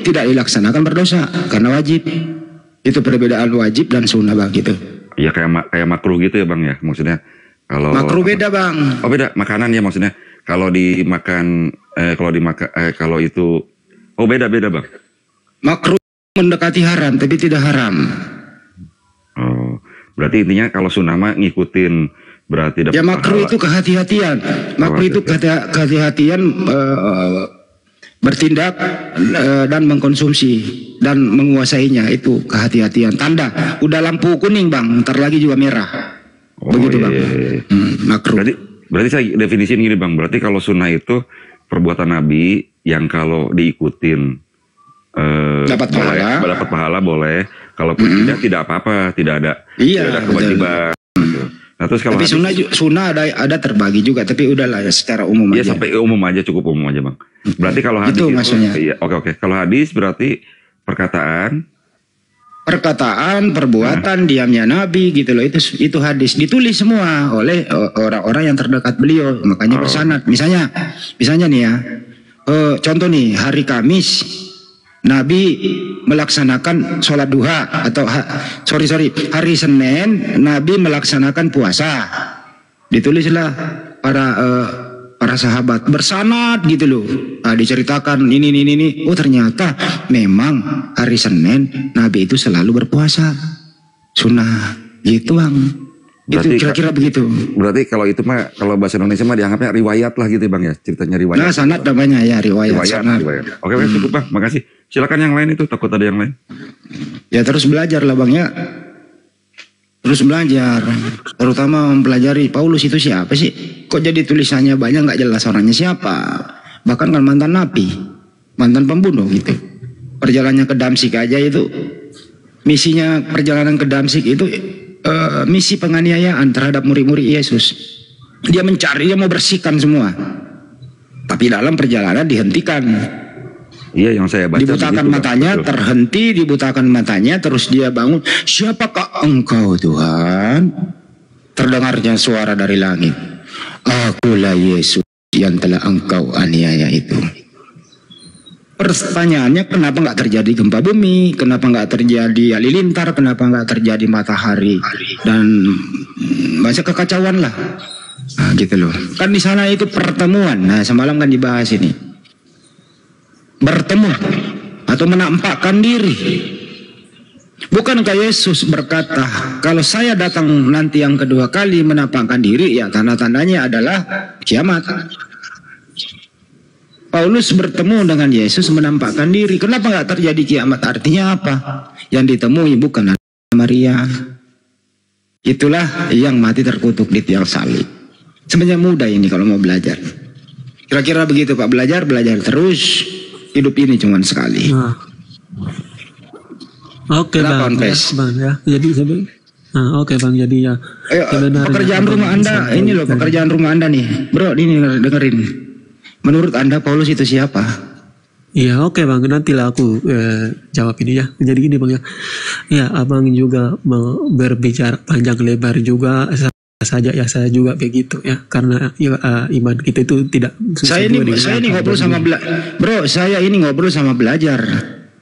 tidak dilaksanakan berdosa karena wajib. Itu perbedaan wajib dan sunnah bang gitu. Ya kayak makruh gitu ya bang ya, maksudnya kalau makruh beda bang. Oh beda makanan ya maksudnya. Kalau dimakan kalau itu beda bang. Makruh mendekati haram tapi tidak haram. Oh, berarti intinya kalau sunnah mah ngikutin berarti dapat ya makruh pahala. Itu kehati-hatian. Makruh itu kehati-hatian bertindak dan mengkonsumsi dan menguasainya, itu kehati-hatian. Tanda udah lampu kuning bang, ntar lagi juga merah. Begitu bang. Makruh. Berarti saya definisiin gini bang, berarti kalau sunnah itu perbuatan Nabi yang kalau diikutin dapat pahala boleh, kalaupun tidak apa-apa, tidak ada kewajiban. Nah, terus kalau tapi sunnah ada terbagi juga, tapi udahlah ya secara umum aja. Ya sampai umum aja, cukup umum aja bang. Berarti kalau hadis itu maksudnya. Iya, oke. Kalau hadis berarti perkataan, perbuatan, diamnya Nabi gitu loh. Itu hadis ditulis semua oleh orang-orang yang terdekat beliau, makanya bersanad. Misalnya nih ya, contoh nih hari Kamis Nabi melaksanakan sholat duha atau hari Senin Nabi melaksanakan puasa. Ditulislah para sahabat bersanad gitu loh. Nah, diceritakan ini. Oh ternyata memang hari Senin Nabi itu selalu berpuasa. Sunnah gitu bang. Berarti, itu kira-kira begitu. Berarti kalau itu mah, kalau bahasa Indonesia mah dianggapnya riwayat lah gitu bang ya, ceritanya riwayat. Nah sanad namanya ya, riwayat. Oke, cukup bang, makasih. Silakan yang lain itu, takut ada yang lain. Ya terus belajar lah bang ya. Terus belajar, terutama mempelajari Paulus itu siapa sih? Kok jadi tulisannya banyak nggak jelas orangnya siapa? Bahkan kan mantan nabi, mantan pembunuh gitu. Perjalanannya ke Damsik aja itu, misinya perjalanan ke Damsik itu misi penganiayaan terhadap murid-murid Yesus. Dia mencari, dia mau bersihkan semua. Tapi dalam perjalanan dihentikan. Iya, yang saya baca. Dibutakan matanya, betul. Terhenti, dibutakan matanya, terus dia bangun. Siapakah engkau Tuhan? Terdengarnya suara dari langit. Akulah Yesus yang telah engkau aniaya itu. Pertanyaannya, kenapa nggak terjadi gempa bumi? Kenapa nggak terjadi halilintar? Kenapa nggak terjadi matahari? Dan banyak kekacauan lah. Nah, gitu loh. Kan di sana itu pertemuan. Nah, semalam kan dibahas ini. Bertemu atau menampakkan diri. Bukankah Yesus berkata, kalau saya datang nanti yang kedua kali menampakkan diri, ya tanda-tandanya adalah kiamat. Paulus bertemu dengan Yesus menampakkan diri. Kenapa nggak terjadi kiamat? Artinya apa? Yang ditemui bukan Maria. Itulah yang mati terkutuk di tiang salib. Sebenarnya mudah ini kalau mau belajar. Kira-kira begitu Pak, belajar terus. Hidup ini cuma sekali. Oke bang, ya. Jadi oke bang, jadi ya. Pekerjaan rumah Anda ini loh, pekerjaan rumah Anda nih, bro. Ini dengerin. Menurut Anda Paulus itu siapa? Iya oke bang, nantilah aku jawab ini ya. Jadi gini bang ya. Ya abang juga mau berbicara panjang lebar juga saja ya, saya juga begitu ya, karena iman kita itu tidak. Saya ini ngobrol sama bro, saya ini ngobrol sama belajar.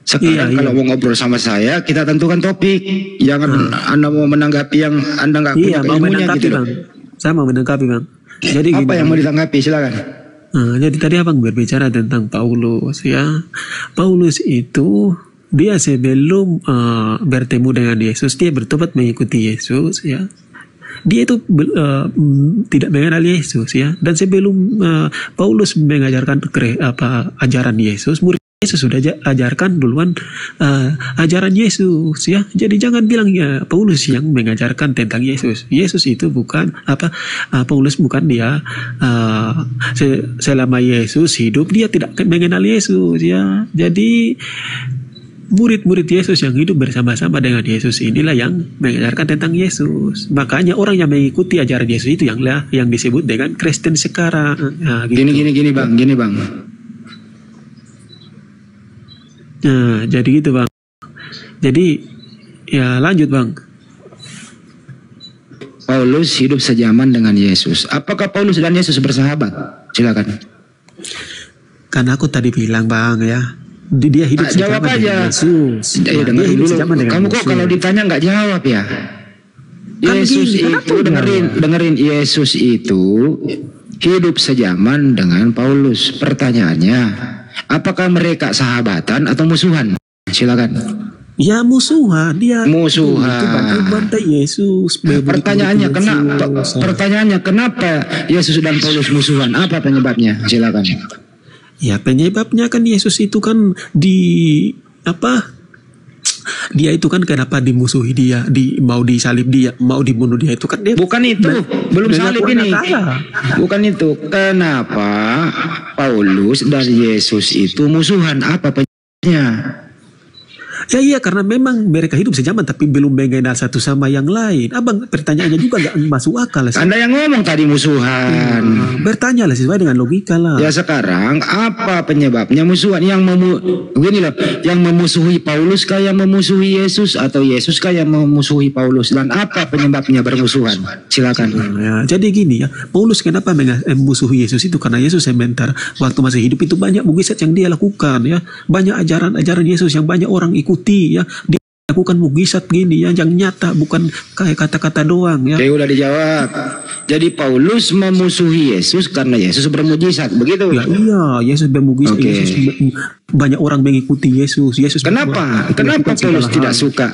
Sekarang kalau mau ngobrol sama saya, kita tentukan topik. Jangan Anda mau menanggapi yang Anda nggak punya ilmunya gitu loh. Saya mau menanggapi bang. Jadi apa yang mau ditanggapi, silakan. Jadi tadi abang berbicara tentang Paulus ya. Paulus itu dia sebelum bertemu dengan Yesus, dia bertobat mengikuti Yesus ya. Dia itu tidak mengenal Yesus ya. Dan sebelum Paulus mengajarkan ajaran Yesus, murid Yesus sudah ajarkan duluan ajaran Yesus ya. Jadi jangan bilang ya Paulus yang mengajarkan tentang Yesus. Yesus itu bukan Paulus bukan dia selama Yesus hidup dia tidak mengenal Yesus ya. Jadi murid-murid Yesus yang hidup bersama-sama dengan Yesus inilah yang mengajarkan tentang Yesus. Makanya orang yang mengikuti ajaran Yesus itu yang disebut dengan Kristen sekarang. Nah, gitu. Gini bang. Nah, jadi gitu bang. Jadi ya lanjut bang. Paulus hidup sejaman dengan Yesus. Apakah Paulus dan Yesus bersahabat? Silakan. Kan aku tadi bilang bang ya, Dia hidup Jawab sejaman aja. dengan Yesus. Ya, Dia dengerin hidup dulu. sejaman dengan Kamu kok Yesus. kalau ditanya nggak jawab ya? Kan Yesus gini, kenapa itu enggak? dengerin Yesus itu hidup sejaman dengan Paulus. Pertanyaannya, apakah mereka sahabatan atau musuhan? Silakan. Ya musuhan, dia Musuhan. itu bantai Yesus. Pertanyaannya kenapa? Yesus. Pertanyaannya kenapa Yesus dan Paulus musuhan? Apa penyebabnya? Silakan. Ya penyebabnya kan Yesus itu kan dia itu kan kenapa dimusuhi dia, mau disalib dia, mau dibunuh dia itu kan dia Bukan itu, belum dengan salib orang ini. kalah. Bukan itu. Kenapa Paulus dan Yesus itu musuhan? Apa penyebabnya? Ya iya karena memang mereka hidup sejaman tapi belum mengenal satu sama yang lain. Abang pertanyaannya juga nggak masuk akal. Anda yang ngomong tadi musuhan. Bertanyalah sesuai dengan logika lah. Ya sekarang apa penyebabnya musuhan? Gini loh, yang memusuhi Paulus kah yang memusuhi Yesus atau Yesus kah yang memusuhi Paulus? Dan apa penyebabnya bermusuhan? Silakan. Ya, jadi gini ya, Paulus kenapa memusuhi Yesus itu karena Yesus sebentar waktu masih hidup itu banyak mukjizat yang dia lakukan ya, banyak ajaran-ajaran Yesus yang banyak orang ikuti ya, dia lakukan mukjizat gini ya, yang nyata bukan kayak kata-kata doang ya. Oke, udah dijawab. Jadi Paulus memusuhi Yesus karena Yesus bermujizat, begitu? Ya iya, Yesus bermukjizat, Oke. Yesus banyak orang mengikuti Yesus. Yesus Kenapa? melakukan Kenapa Paulus segala tidak hal. suka?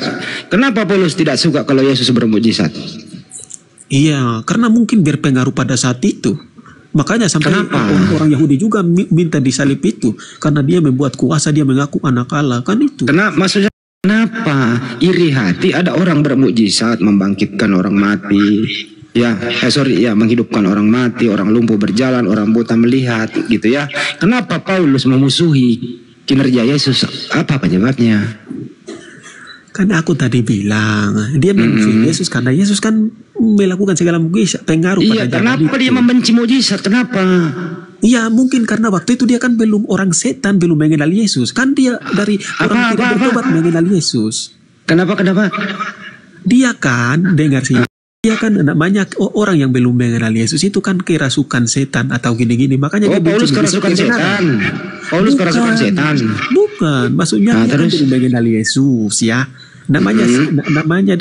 Kenapa Paulus tidak suka kalau Yesus bermujizat? Iya, karena mungkin berpengaruh pada saat itu. Makanya sampai Kenapa? orang Yahudi juga minta disalib itu karena dia membuat kuasa, dia mengaku anak Allah kan itu. Maksudnya kenapa iri hati ada orang bermujizat membangkitkan orang mati? Ya, menghidupkan orang mati, orang lumpuh berjalan, orang buta melihat, gitu ya. Kenapa Paulus memusuhi kinerja Yesus? Apa penyebabnya? Karena aku tadi bilang dia memusuhi Yesus karena Yesus kan melakukan segala mukjizat pengaruh Iya, pada kenapa zaman dia itu. membenci mujizat? Kenapa? Iya mungkin karena waktu itu dia kan belum orang setan, belum mengenal Yesus. Kan dia dari orang tidak bertobat mengenal Yesus. Kenapa? Dia kan dengar sih. Dia kan namanya orang yang belum mengenal Yesus itu kan kerasukan setan atau gini-gini. Makanya dia benci Paulus mujizat kerasukan kebenaran. setan. Paulus kerasukan setan. Bukan, maksudnya Nah, dia kan terus? belum mengenal Yesus ya. Namanya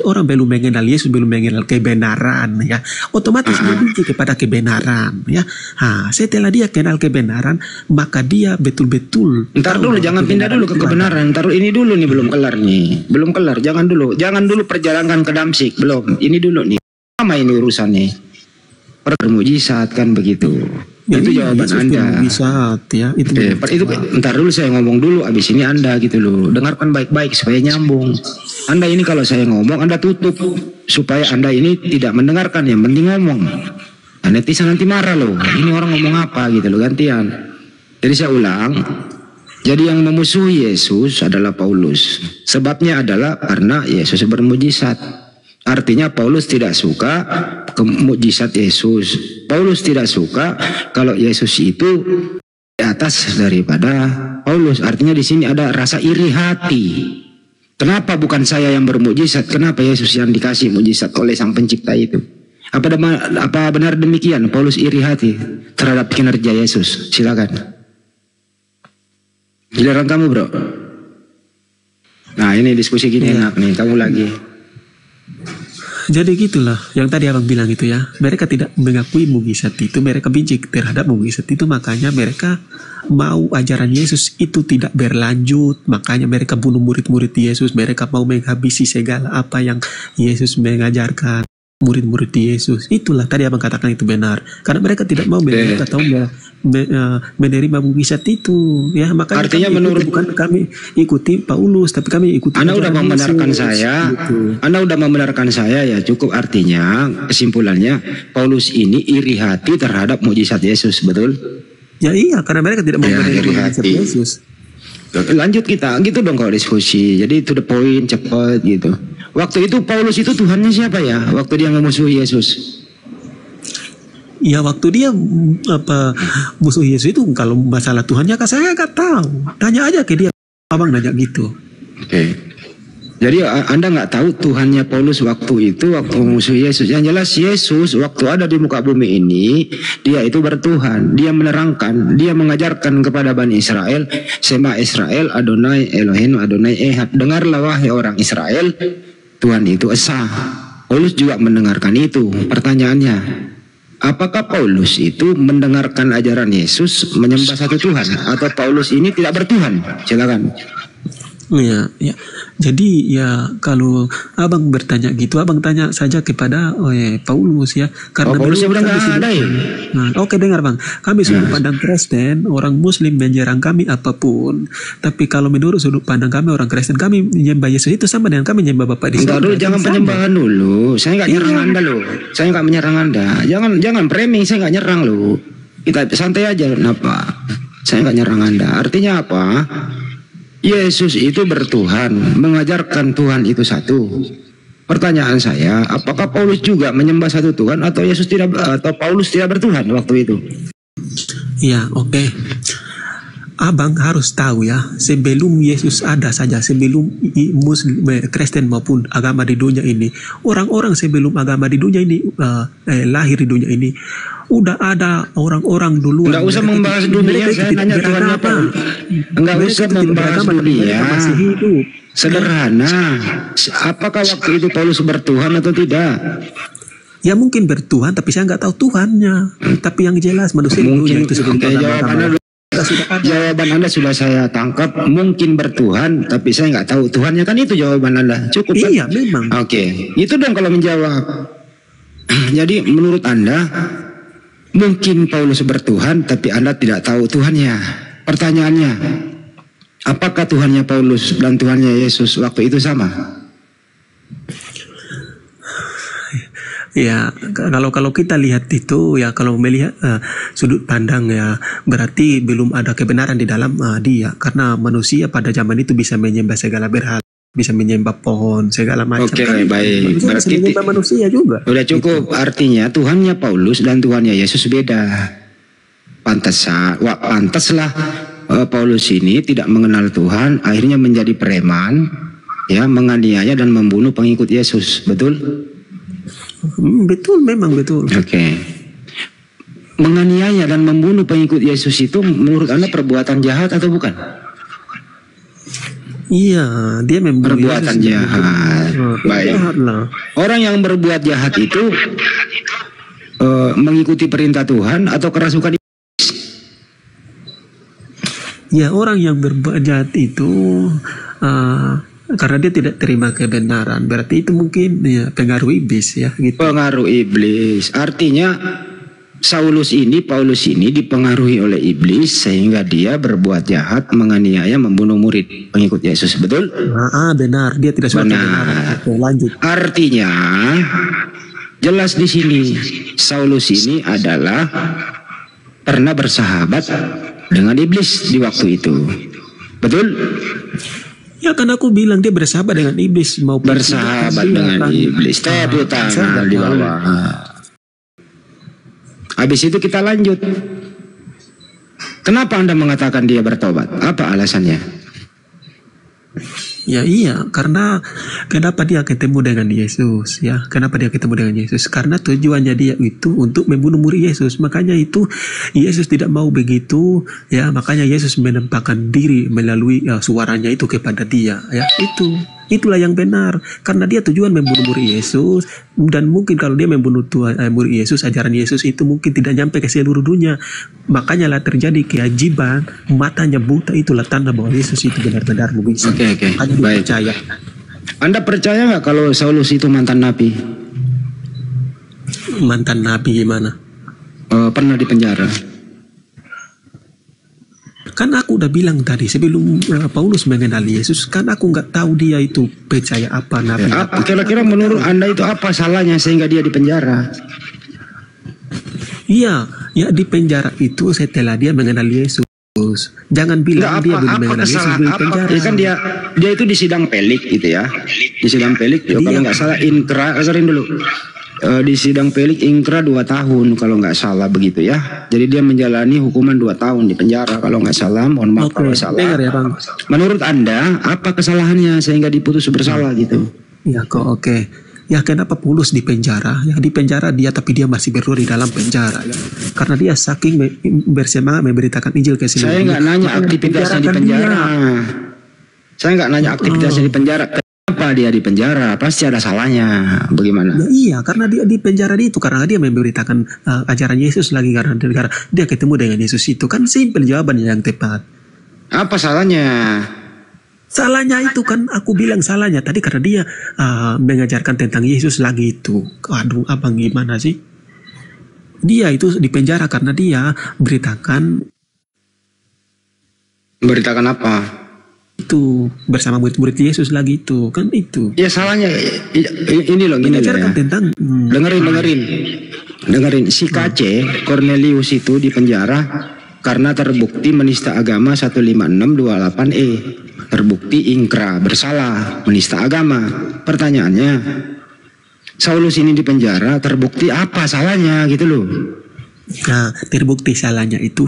orang belum mengenal Yesus, belum mengenal kebenaran ya. Otomatis dia benci kepada kebenaran ya. Setelah dia kenal kebenaran, maka dia betul-betul. Ntar dulu, jangan pindah dulu ke kebenaran. Ntar ini dulu nih, belum kelar nih. Belum kelar, jangan dulu perjalanan ke Damsik, belum. Ini dulu nih. Sama ini urusannya. Bermujizat kan begitu. Ya, itu jawaban Yesus Anda. bermujizat ya. Itu Ntar dulu saya ngomong dulu, abis ini Anda gitu loh. Dengarkan baik-baik supaya nyambung. Anda ini kalau saya ngomong Anda tutup supaya Anda ini tidak mendengarkan, yang penting ngomong. Nah, netizen nanti marah loh. Ini orang ngomong apa gitu loh, gantian. Jadi saya ulang. Jadi yang memusuhi Yesus adalah Paulus. Sebabnya adalah karena Yesus bermujizat. Artinya Paulus tidak suka mukjizat Yesus. Paulus tidak suka kalau Yesus itu di atas daripada Paulus. Artinya di sini ada rasa iri hati. Kenapa bukan saya yang bermukjizat? Kenapa Yesus yang dikasih mukjizat oleh Sang Pencipta itu? Apa benar demikian? Paulus iri hati terhadap kinerja Yesus. Silakan. Giliran kamu, bro. Nah, ini diskusi gini enak nih. Kamu lagi. Jadi gitulah yang tadi abang bilang itu ya, mereka tidak mengakui mukjizat itu, mereka benci terhadap mukjizat itu, makanya mereka mau ajaran Yesus itu tidak berlanjut, makanya mereka bunuh murid-murid Yesus, mereka mau menghabisi segala apa yang Yesus mengajarkan murid-murid Yesus. Itulah tadi abang katakan itu benar, karena mereka tidak mau menerima atau menerima mukjizat itu ya, makanya artinya bukan kami ikuti Paulus tapi kami ikuti Anda udah membenarkan Yesus, saya gitu. Anda udah membenarkan saya ya cukup, artinya kesimpulannya Paulus ini iri hati terhadap mukjizat Yesus, betul? Ya iya, karena mereka tidak mau menerima iri mukjizat hati. Yesus. Lanjut kita gitu dong kalau diskusi, jadi to the point, cepat gitu. Waktu itu Paulus itu Tuhannya siapa ya waktu dia memusuhi Yesus? Ya waktu dia musuh Yesus itu, kalau masalah Tuhannya kan saya nggak tahu. Tanya aja ke dia, abang nanya gitu. Oke. Jadi Anda nggak tahu Tuhannya Paulus waktu itu, waktu musuh Yesus. Yang jelas Yesus waktu ada di muka bumi ini, dia itu bertuhan. Dia menerangkan, dia mengajarkan kepada Bani Israel, Sema Israel, Adonai Elohim, Adonai Ehad. Dengarlah wahai orang Israel, Tuhan itu esa. Paulus juga mendengarkan itu. Pertanyaannya, apakah Paulus itu mendengarkan ajaran Yesus menyembah satu Tuhan, atau Paulus ini tidak bertuhan? Silakan. Ya, ya. Jadi ya kalau abang bertanya gitu, abang tanya saja kepada Paulus ya. Karena Paulus udah nggak ada ya. Nah, oke, dengar bang, kami sudut pandang Kristen, orang Muslim menyerang kami apapun. Tapi kalau menurut sudut pandang kami orang Kristen, kami menyembah Yesus itu sama dengan kami menyembah Bapa di surga. Enggak dulu, jangan penyembahan dulu. Saya nggak nyerang Anda loh. Saya nggak menyerang Anda. Jangan framing, saya nggak nyerang loh. Kita santai aja, kenapa? Saya nggak nyerang Anda. Artinya apa? Yesus itu bertuhan, mengajarkan Tuhan itu satu. Pertanyaan saya, apakah Paulus juga menyembah satu Tuhan, atau Yesus tidak, atau Paulus tidak bertuhan waktu itu? Ya, oke. Abang harus tahu ya, sebelum Yesus ada saja, sebelum Muslim, Kristen maupun agama di dunia ini, orang-orang sebelum agama di dunia ini lahir di dunia ini, udah ada orang-orang duluan. Enggak usah membahas dunia, saya nanya Tuhan apa. Enggak usah membahas dunia. Sederhana. Apakah waktu itu Paulus bertuhan atau tidak? Ya mungkin bertuhan, tapi saya nggak tahu Tuhannya. Tapi yang jelas manusia mungkin itu sebelum jawaban Anda sudah saya tangkap. Mungkin bertuhan, tapi saya nggak tahu Tuhannya, kan itu jawaban Anda. Cukup kan? Iya memang. Oke, itu dong kalau menjawab. Jadi menurut Anda, mungkin Paulus bertuhan, tapi Anda tidak tahu Tuhannya. Pertanyaannya, apakah Tuhannya Paulus dan Tuhannya Yesus waktu itu sama? Ya, kalau kita lihat itu ya, kalau melihat sudut pandang ya, berarti belum ada kebenaran di dalam dia, karena manusia pada zaman itu bisa menyembah segala berhala, bisa menyembah pohon segala macam. Oke, baik. Berarti menyembah manusia juga. Sudah cukup. Gitu. Artinya Tuhannya Paulus dan Tuhannya Yesus beda. Pantaslah Paulus ini tidak mengenal Tuhan, akhirnya menjadi preman, ya, menganiaya dan membunuh pengikut Yesus. Betul? Betul, memang betul. Oke. Menganiaya dan membunuh pengikut Yesus itu menurut Anda perbuatan jahat atau bukan? Iya, dia membunuh perbuatan jahat. Baik. Jahat lah. Orang yang berbuat jahat itu mengikuti perintah Tuhan atau kerasukan? Ya, orang yang berbuat jahat itu karena dia tidak terima kebenaran, berarti itu mungkin ya pengaruh iblis ya gitu. Pengaruh iblis. Artinya Paulus ini dipengaruhi oleh iblis sehingga dia berbuat jahat, menganiaya, membunuh murid pengikut Yesus. Betul? Benar, dia tidak suka kebenaran. Oke, lanjut. Artinya jelas di sini Saulus ini adalah pernah bersahabat dengan iblis di waktu itu. Betul? Ya kan aku bilang dia bersahabat dengan iblis, mau bersahabat dengan iblis. Tepuk tangan di bawah. Habis itu kita lanjut. Kenapa Anda mengatakan dia bertobat? Apa alasannya? Ya iya, karena kenapa dia ketemu dengan Yesus ya? Kenapa dia ketemu dengan Yesus? Karena tujuannya dia itu untuk membunuh murid Yesus. Makanya itu Yesus tidak mau begitu ya. Makanya Yesus menampakkan diri melalui suaranya itu kepada dia ya. Itulah yang benar, karena dia tujuan membunuh murid Yesus, dan mungkin kalau dia membunuh murid Yesus, ajaran Yesus itu mungkin tidak nyampe ke seluruh dunia. Makanya lah terjadi keajaiban, matanya buta, itulah tanda bahwa Yesus itu benar-benar bisa. Oke. Baik. Percaya. Anda percaya nggak kalau Saulus itu mantan nabi? Mantan nabi gimana? Pernah di penjara. Kan aku udah bilang tadi sebelum Paulus mengenal Yesus, kan aku nggak tahu dia itu percaya apa nabi. Apa kira-kira menurut Anda itu apa salahnya sehingga dia di penjara? Iya, ya di penjara itu setelah dia mengenal Yesus. Jangan bilang dia belum mengenal Yesus di penjara. Ya kan dia itu di sidang pelik gitu ya. Di sidang pelik, kalau nggak salah azarin dulu. Di sidang Pelik ingkrah 2 tahun kalau nggak salah begitu ya. Jadi dia menjalani hukuman 2 tahun di penjara kalau nggak salah. Mohon maaf kalau salah. Dengar ya Bang. Menurut Anda apa kesalahannya sehingga diputus bersalah gitu? Ya kok oke. Ya kenapa Paulus di penjara? Ya di penjara dia tapi dia masih berdua di dalam penjara ya. Karena dia saking bersemangat memberitakan Injil ke sini. Saya nggak nanya aktivitasnya di penjara. Saya nggak nanya aktivitasnya di penjara. Kenapa dia di penjara? Pasti ada salahnya. Bagaimana? Ya, iya, karena dia di penjara itu karena dia memberitakan ajaran Yesus lagi karena dia ketemu dengan Yesus itu kan simpel jawabannya yang tepat. Apa salahnya? Salahnya itu kan aku bilang salahnya tadi karena dia mengajarkan tentang Yesus lagi itu. Aduh, abang gimana sih? Dia itu di penjara karena dia beritakan apa? Itu bersama murid-murid Yesus lagi itu kan itu. Ya salahnya ini loh gini loh ya. Tentang dengerin si KC Cornelius itu di penjara karena terbukti menista agama 15628E. Terbukti ingkrah bersalah menista agama. Pertanyaannya, Saulus ini di penjara terbukti apa salahnya gitu loh. Nah, terbukti salahnya itu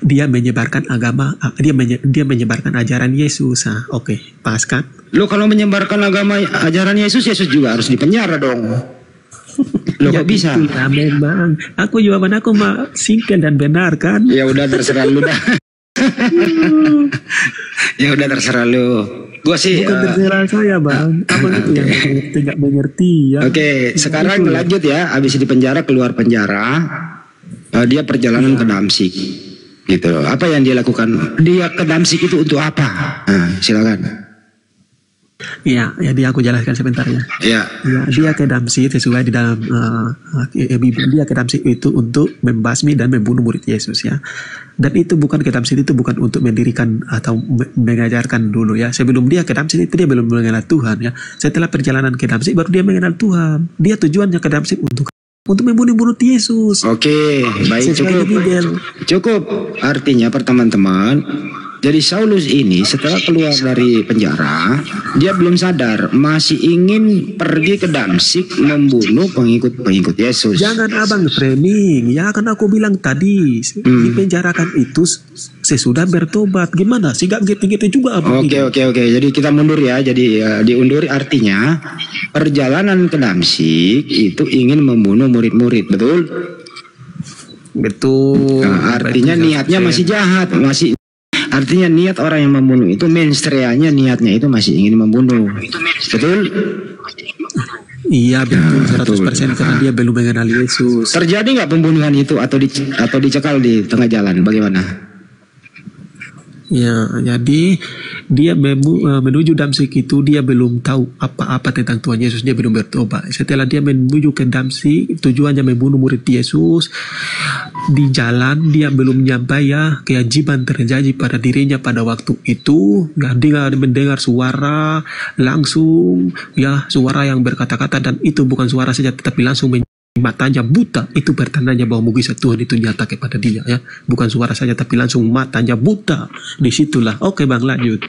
dia menyebarkan agama, dia menyebarkan ajaran Yesus. Oke, pas kan? Lo kalau menyebarkan agama ajaran Yesus juga harus dipenjara dong. Lo kok bisa? Ya, memang. Jawaban aku mah singkat dan benar kan? Ya udah terserah lu dah. Ya udah terserah lu. Gua sih bukan terserah saya bang. Abang itu yang tidak mengerti ya. Oke, sekarang lanjut ya. Habis di penjara keluar penjara. Dia perjalanan ke Damsik gitu. Apa yang dia lakukan? Dia ke Damsik itu untuk apa? Silakan. Iya, jadi aku jelaskan sebentar ya. Iya. Ya, dia ke Damsik sesuai di dalam Bible, dia ke Damsik itu untuk membasmi dan membunuh murid Yesus ya. Dan itu bukan ke Damsik itu bukan untuk mendirikan atau mengajarkan dulu ya. Sebelum dia ke Damsik itu dia belum mengenal Tuhan ya. Setelah perjalanan ke Damsik baru dia mengenal Tuhan. Dia tujuannya ke Damsik untuk membunuh Yesus. Oke, baik, cukup. Artinya teman-teman, jadi Saulus ini setelah keluar dari penjara, dia belum sadar masih ingin pergi ke Damsik membunuh pengikut Yesus. Jangan abang framing, ya kan aku bilang tadi dipenjarakan itu sesudah bertobat. Gimana sih gak gitu-gitu juga abang? Oke. Jadi kita mundur ya. Jadi diundur artinya perjalanan ke Damsik itu ingin membunuh murid-murid, betul? Betul. Nah, artinya niatnya masih jahat, artinya niat orang yang membunuh itu menstreanya niatnya itu masih ingin membunuh. Betul? Iya betul 100% karena dia belum mengenal Yesus. Terjadi nggak pembunuhan itu atau dicekal di tengah jalan? Bagaimana? Ya, jadi dia menuju Damsik itu dia belum tahu apa-apa tentang Tuhan Yesus, dia belum bertobat. Setelah dia menuju ke Damsik, tujuannya membunuh murid Yesus. Di jalan dia belum nyampe ya, keajaiban terjadi pada dirinya pada waktu itu. Dia mendengar suara langsung ya, suara yang berkata-kata dan itu bukan suara saja tetapi langsung matanya buta. Itu bertandanya bahwa mukjizat Tuhan itu nyata kepada dia ya, bukan suara saja tapi langsung matanya buta. Disitulah. Oke bang, lanjut.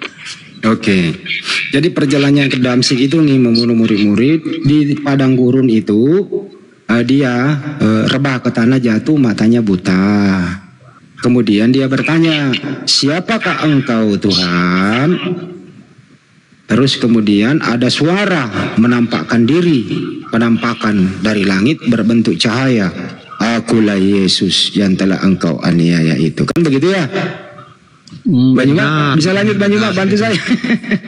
Oke. Jadi perjalanannya ke Damsik itu nih membunuh murid-murid di padang gurun itu. Dia rebah ke tanah, jatuh, matanya buta. Kemudian dia bertanya, siapakah engkau Tuhan? Terus kemudian ada suara menampakkan diri, penampakan dari langit berbentuk cahaya. Akulah Yesus yang telah engkau aniaya itu. Kan begitu ya? Banyumak, bisa lanjut Banyumak, bantu saya.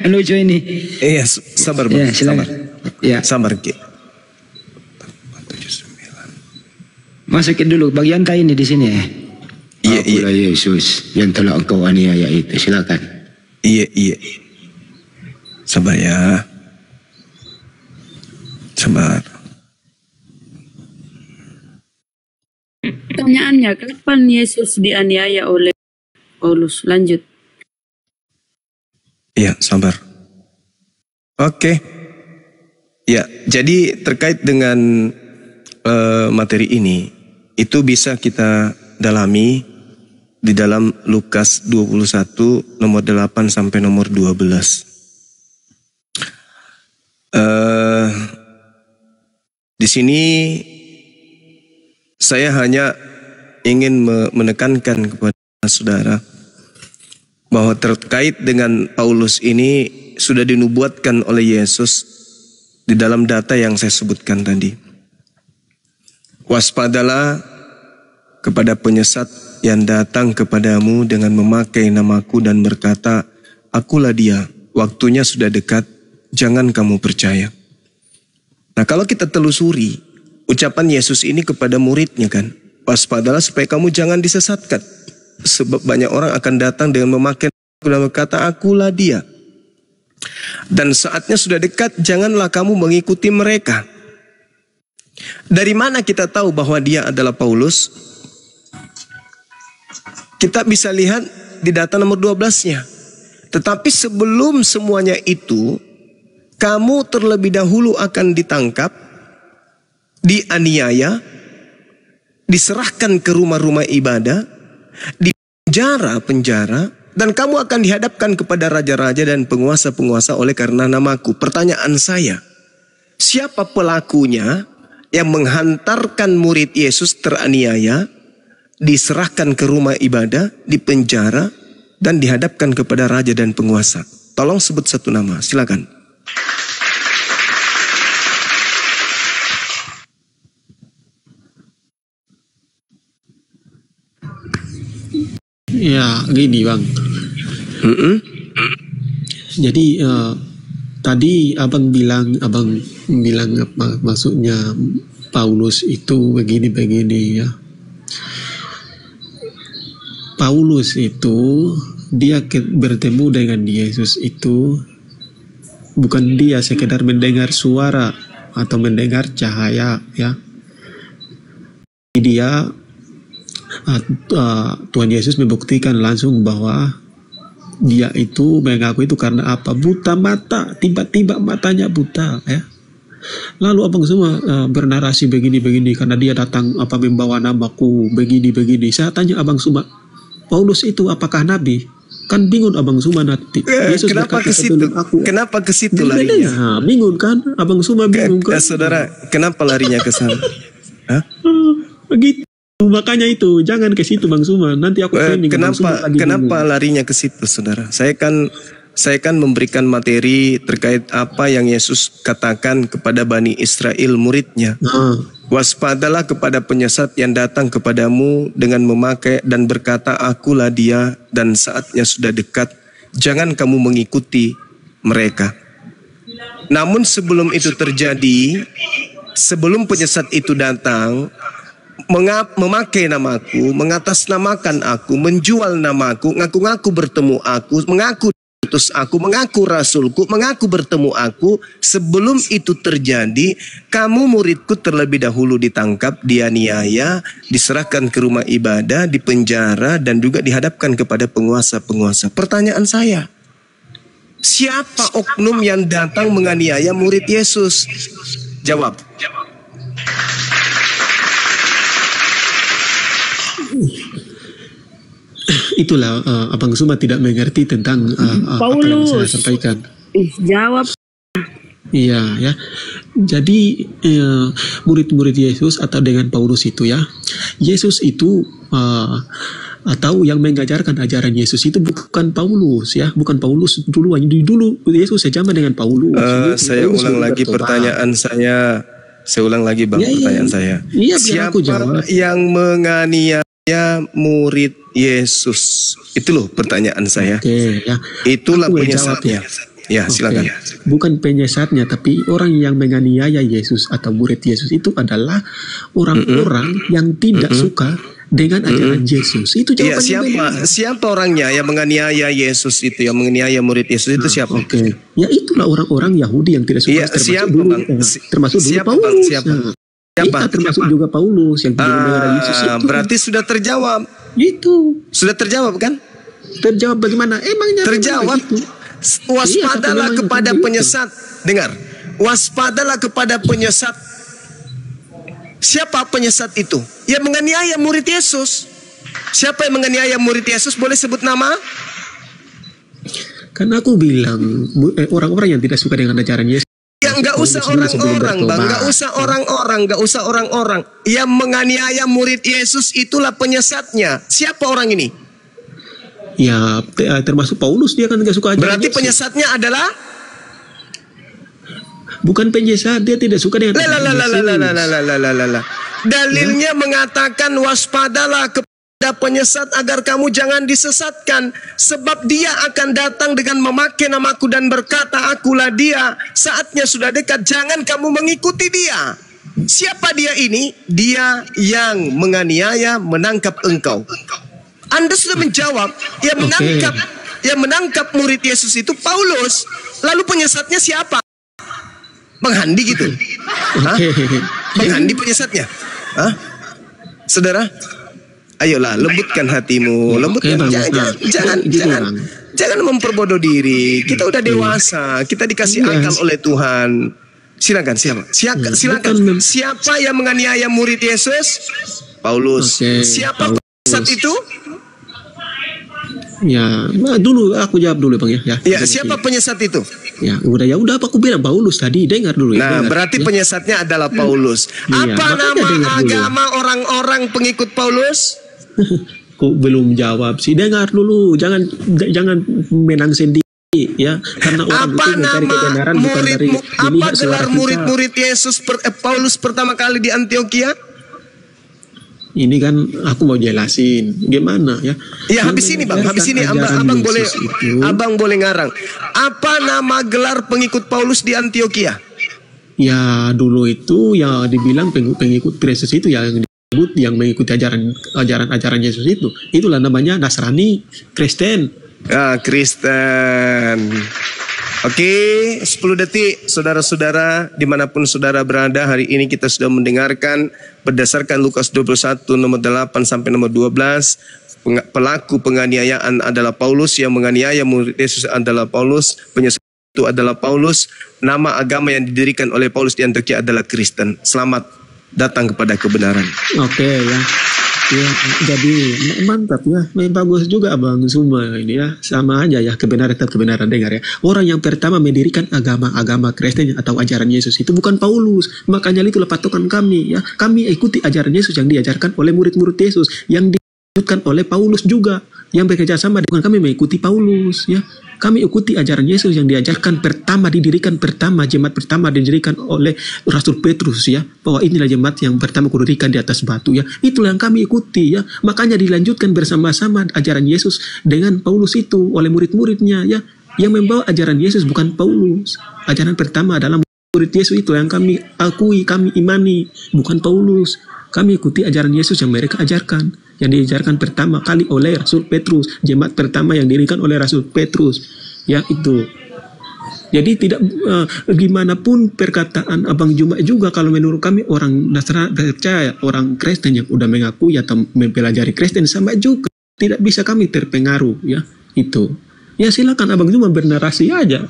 Lucu ini. Iya, sabar Bang. Ya, sabar. Ya. Sabar Ki. Masukin dulu bagian kain ini di sini ya. Akulah Yesus yang telah engkau aniaya itu. Silakan. Iya. Sabar ya. Sabar. Pertanyaannya, kapan Yesus dianiaya oleh Paulus? Lanjut. Iya, sabar. Oke. Ya, jadi terkait dengan materi ini, itu bisa kita dalami di dalam Lukas 21 nomor 8 sampai nomor 12. Di sini saya hanya ingin menekankan kepada saudara bahwa terkait dengan Paulus ini sudah dinubuatkan oleh Yesus di dalam data yang saya sebutkan tadi. Waspadalah kepada penyesat yang datang kepadamu dengan memakai namaku dan berkata, akulah dia, waktunya sudah dekat, jangan kamu percaya. Nah, kalau kita telusuri ucapan Yesus ini kepada muridnya kan, waspadalah supaya kamu jangan disesatkan. Sebab banyak orang akan datang dengan memakai dan berkata, akulah dia. Dan saatnya sudah dekat, janganlah kamu mengikuti mereka. Dari mana kita tahu bahwa dia adalah Paulus? Kita bisa lihat di data nomor 12-nya. Tetapi sebelum semuanya itu, kamu terlebih dahulu akan ditangkap, dianiaya, diserahkan ke rumah-rumah ibadah, di penjara, dan kamu akan dihadapkan kepada raja-raja dan penguasa-penguasa oleh karena namaku. Pertanyaan saya, siapa pelakunya yang menghantarkan murid Yesus teraniaya, diserahkan ke rumah ibadah, dipenjara, dan dihadapkan kepada raja dan penguasa? Tolong sebut satu nama, silakan. Ya, gini Bang. Jadi tadi abang bilang apa, maksudnya Paulus itu begini ya. Paulus itu dia bertemu dengan Yesus itu bukan dia sekedar mendengar suara atau mendengar cahaya ya. Dia Tuhan Yesus membuktikan langsung bahwa dia itu mengaku itu karena apa? Buta mata, tiba-tiba matanya buta ya. Lalu abang semua bernarasi begini karena dia datang membawa namaku begini. Saya tanya abang semua, Paulus itu apakah nabi? Kan bingung abang semua nanti. Yesus kenapa ke situ? Kenapa ke situ larinya? Bingung kan? Abang semua bingung kan? Saudara, kenapa larinya ke sana? Begitu. Makanya itu jangan ke situ Bang Suma. Nanti aku training. Kenapa larinya ke situ, saudara? Saya kan memberikan materi terkait apa yang Yesus katakan kepada Bani Israel muridnya. Waspadalah kepada penyesat yang datang kepadamu dengan memakai dan berkata, akulah dia, dan saatnya sudah dekat, jangan kamu mengikuti mereka. Namun sebelum itu terjadi, sebelum penyesat itu datang, memakai namaku, mengatasnamakan aku, menjual namaku, ngaku-ngaku bertemu aku, mengaku utus aku, mengaku rasulku, mengaku bertemu aku. Sebelum itu terjadi, kamu muridku terlebih dahulu ditangkap, dianiaya, diserahkan ke rumah ibadah, dipenjara, dan juga dihadapkan kepada penguasa-penguasa. Pertanyaan saya, siapa oknum yang datang menganiaya murid Yesus? Jawab. Itulah Abang Suma tidak mengerti tentang apa yang saya sampaikan. Jawab. Iya ya. Jadi murid-murid Yesus atau dengan Paulus itu ya, Yesus itu atau yang mengajarkan ajaran Yesus itu bukan Paulus ya, bukan Paulus dulu Yesus sejaman dengan Paulus. Saya ulang lagi pertanyaan saya. Saya ulang lagi Bang pertanyaan saya. Iya, siapa yang menganiaya murid Yesus? Itu loh pertanyaan saya. Ya. Itulah penyesatnya. Ya, silakan. Bukan penyesatnya, tapi orang yang menganiaya Yesus atau murid Yesus itu adalah orang-orang yang tidak suka dengan ajaran Yesus. Itu jawabannya. Siapa orangnya yang menganiaya Yesus itu, yang menganiaya murid Yesus itu siapa? Ya itulah orang-orang Yahudi yang tidak suka. Termasuk dulu Paulus. Siapa? Termasuk juga Paulus yang tidak mengenal Yesus itu. Berarti sudah terjawab. Itu. Sudah terjawab kan? Terjawab bagaimana? Emangnya terjawab. Waspadalah kepada penyesat. Dengar. Waspadalah kepada penyesat. Siapa penyesat itu? Yang menganiaya murid Yesus. Siapa yang menganiaya murid Yesus? Boleh sebut nama? Karena aku bilang orang-orang yang tidak suka dengan ajaran Yesus Ya nggak usah orang-orang, Bang. Nggak usah orang-orang, nggak usah orang-orang. Yang menganiaya murid Yesus itulah penyesatnya. Siapa orang ini? Ya, termasuk Paulus, dia kan nggak suka ajaran Berarti Yesus. penyesatnya adalah Bukan penyesat, dia tidak suka dengan ajaran Yesus. Dalilnya mengatakan waspadalah kepada penyesat agar kamu jangan disesatkan, sebab dia akan datang dengan memakai namaku dan berkata, akulah dia. Saatnya sudah dekat, jangan kamu mengikuti dia. Siapa dia ini? Dia yang menganiaya, menangkap engkau. Anda sudah menjawab, yang menangkap murid Yesus itu Paulus. Lalu penyesatnya siapa? Bang Handi gitu. Hah? Bang Handi penyesatnya. Hah? Saudara, ayolah lembutkan hatimu, lembutkan. Jangan memperbodoh diri. Kita udah dewasa, kita dikasih akal oleh Tuhan. Silakan silakan. Siapa yang menganiaya murid Yesus? Paulus. Siapa penyesat itu? Ya, dulu aku jawab dulu Bang ya. Ya, siapa penyesat itu? Ya, udah aku bilang Paulus tadi, dengar dulu ya. Nah, berarti penyesatnya adalah Paulus. Apa nama agama orang-orang pengikut Paulus? Kok belum jawab sih? Dengar dulu, jangan menang sendiri ya. Karena orang apa itu mencari kebenaran bukan dari apa gelar murid-murid Yesus Paulus pertama kali di Antioquia? Ini kan aku mau jelasin gimana ya. Ya habis ini Bang, abang boleh ngarang. Apa nama gelar pengikut Paulus di Antioquia? Ya dulu itu ya dibilang pengikut Yesus itu yang disebut yang mengikuti ajaran Yesus itu. Itulah namanya Nasrani, Kristen. Ah, Kristen. Oke, 10 detik saudara-saudara dimanapun saudara berada. Hari ini kita sudah mendengarkan berdasarkan Lukas 21 nomor 8 sampai nomor 12. Pelaku penganiayaan adalah Paulus, yang menganiaya murid Yesus adalah Paulus, penyesat itu adalah Paulus. Nama agama yang didirikan oleh Paulus di Antioquia adalah Kristen. Selamat datang kepada kebenaran. Oke ya. Ya, jadi mantap ya, bagus juga Abang semua ini ya, sama aja ya, kebenaran dengar ya. Orang yang pertama mendirikan agama Kristen atau ajaran Yesus itu bukan Paulus, makanya itulah patokan kami ya. Kami ikuti ajaran Yesus yang diajarkan oleh murid-murid Yesus, yang dilanjutkan oleh Paulus juga, yang bekerja sama dengan kami mengikuti Paulus ya. Kami ikuti ajaran Yesus yang diajarkan jemaat pertama didirikan oleh Rasul Petrus ya. Bahwa inilah jemaat yang pertama kudirikan di atas batu ya. Itulah yang kami ikuti ya. Makanya dilanjutkan bersama-sama ajaran Yesus dengan Paulus itu oleh murid-muridnya ya. Yang membawa ajaran Yesus bukan Paulus. Ajaran pertama adalah murid Yesus itu yang kami akui, kami imani, bukan Paulus. Kami ikuti ajaran Yesus yang mereka ajarkan, yang diajarkan pertama kali oleh Rasul Petrus, jemaat pertama yang didirikan oleh Rasul Petrus, ya itu. Jadi tidak gimana pun perkataan Abang Juma juga, kalau menurut kami orang Nasrani percaya, orang Kristen yang udah mengakui atau mempelajari Kristen sama juga, tidak bisa kami terpengaruh ya itu. Ya silakan Abang Juma bernarasi aja.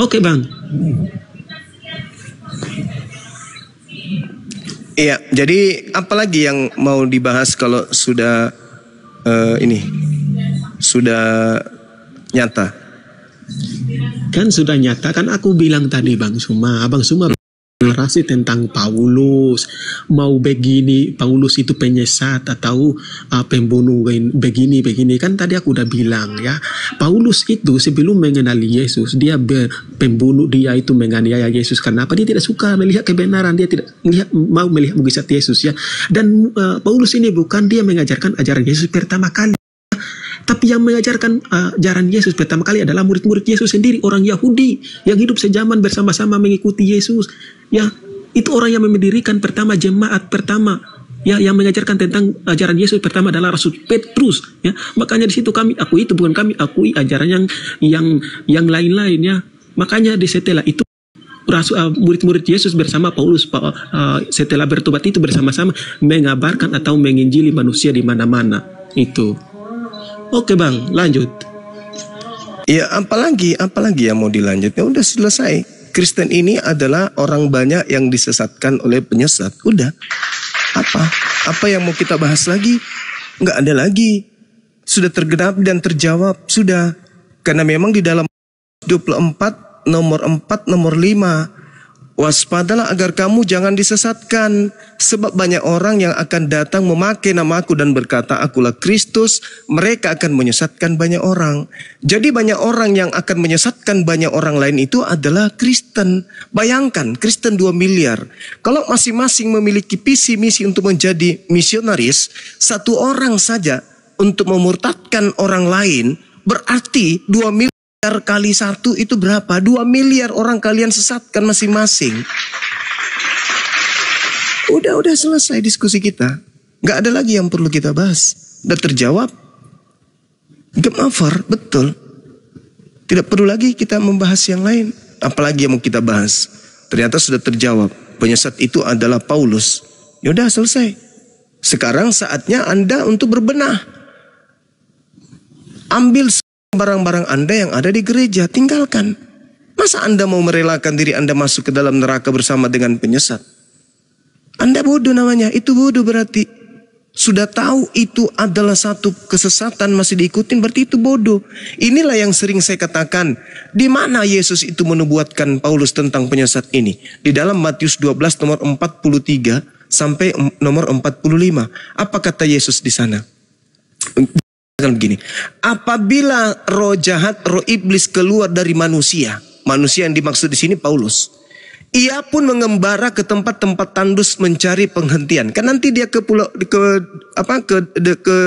Oke Bang. Iya, jadi apalagi yang mau dibahas kalau sudah sudah nyata? Kan sudah nyata, kan aku bilang tadi Abang Suma narasi tentang Paulus, mau begini Paulus itu penyesat atau pembunuh begini kan tadi aku udah bilang ya. Paulus itu sebelum mengenali Yesus dia pembunuh, dia itu menganiaya Yesus. Kenapa? Dia tidak suka melihat kebenaran, dia tidak mau melihat mukjizat Yesus ya. Dan Paulus ini bukan dia mengajarkan ajaran Yesus pertama kali, tapi yang mengajarkan ajaran Yesus pertama kali adalah murid-murid Yesus sendiri, orang Yahudi yang hidup sejaman bersama-sama mengikuti Yesus. Ya, itu orang yang mendirikan pertama jemaat pertama. Ya, yang mengajarkan tentang ajaran Yesus pertama adalah Rasul Petrus. Ya, makanya di situ kami akui, itu bukan kami akui ajaran yang lain-lain ya. Makanya di setelah itu murid-murid Yesus bersama Paulus setelah bertobat itu bersama-sama mengabarkan atau menginjili manusia di mana-mana itu. Oke Bang, lanjut. Ya, apalagi yang mau dilanjut? Ya udah selesai. Kristen ini adalah orang banyak yang disesatkan oleh penyesat. Udah. Apa yang mau kita bahas lagi? Nggak ada lagi. Sudah tergenap dan terjawab. Sudah. Karena memang di dalam 24 nomor 4 nomor 5 Waspadalah agar kamu jangan disesatkan, sebab banyak orang yang akan datang memakai namaku dan berkata, akulah Kristus. Mereka akan menyesatkan banyak orang. Jadi banyak orang yang akan menyesatkan banyak orang lain itu adalah Kristen. Bayangkan, Kristen 2 miliar. Kalau masing-masing memiliki visi misi untuk menjadi misionaris, satu orang saja untuk memurtadkan orang lain, berarti 2 miliar kali 1 itu berapa? 2 miliar orang kalian sesatkan masing-masing. Udah selesai diskusi kita. Gak ada lagi yang perlu kita bahas. Udah terjawab. Game over, betul. Tidak perlu lagi kita membahas yang lain. Apalagi yang mau kita bahas. Ternyata sudah terjawab. Penyesat itu adalah Paulus. Yaudah selesai. Sekarang saatnya Anda untuk berbenah. Ambil barang-barang Anda yang ada di gereja, tinggalkan. Masa Anda mau merelakan diri Anda masuk ke dalam neraka bersama dengan penyesat? Anda bodoh namanya, itu bodoh berarti. Sudah tahu itu adalah satu kesesatan masih diikutin, berarti itu bodoh. Inilah yang sering saya katakan, di mana Yesus itu menubuatkan Paulus tentang penyesat ini? Di dalam Matius 12 nomor 43 sampai nomor 45. Apa kata Yesus di sana? Begini, apabila roh jahat, roh iblis keluar dari manusia yang dimaksud di sini Paulus, ia pun mengembara ke tempat-tempat tandus mencari penghentian. Kan nanti dia ke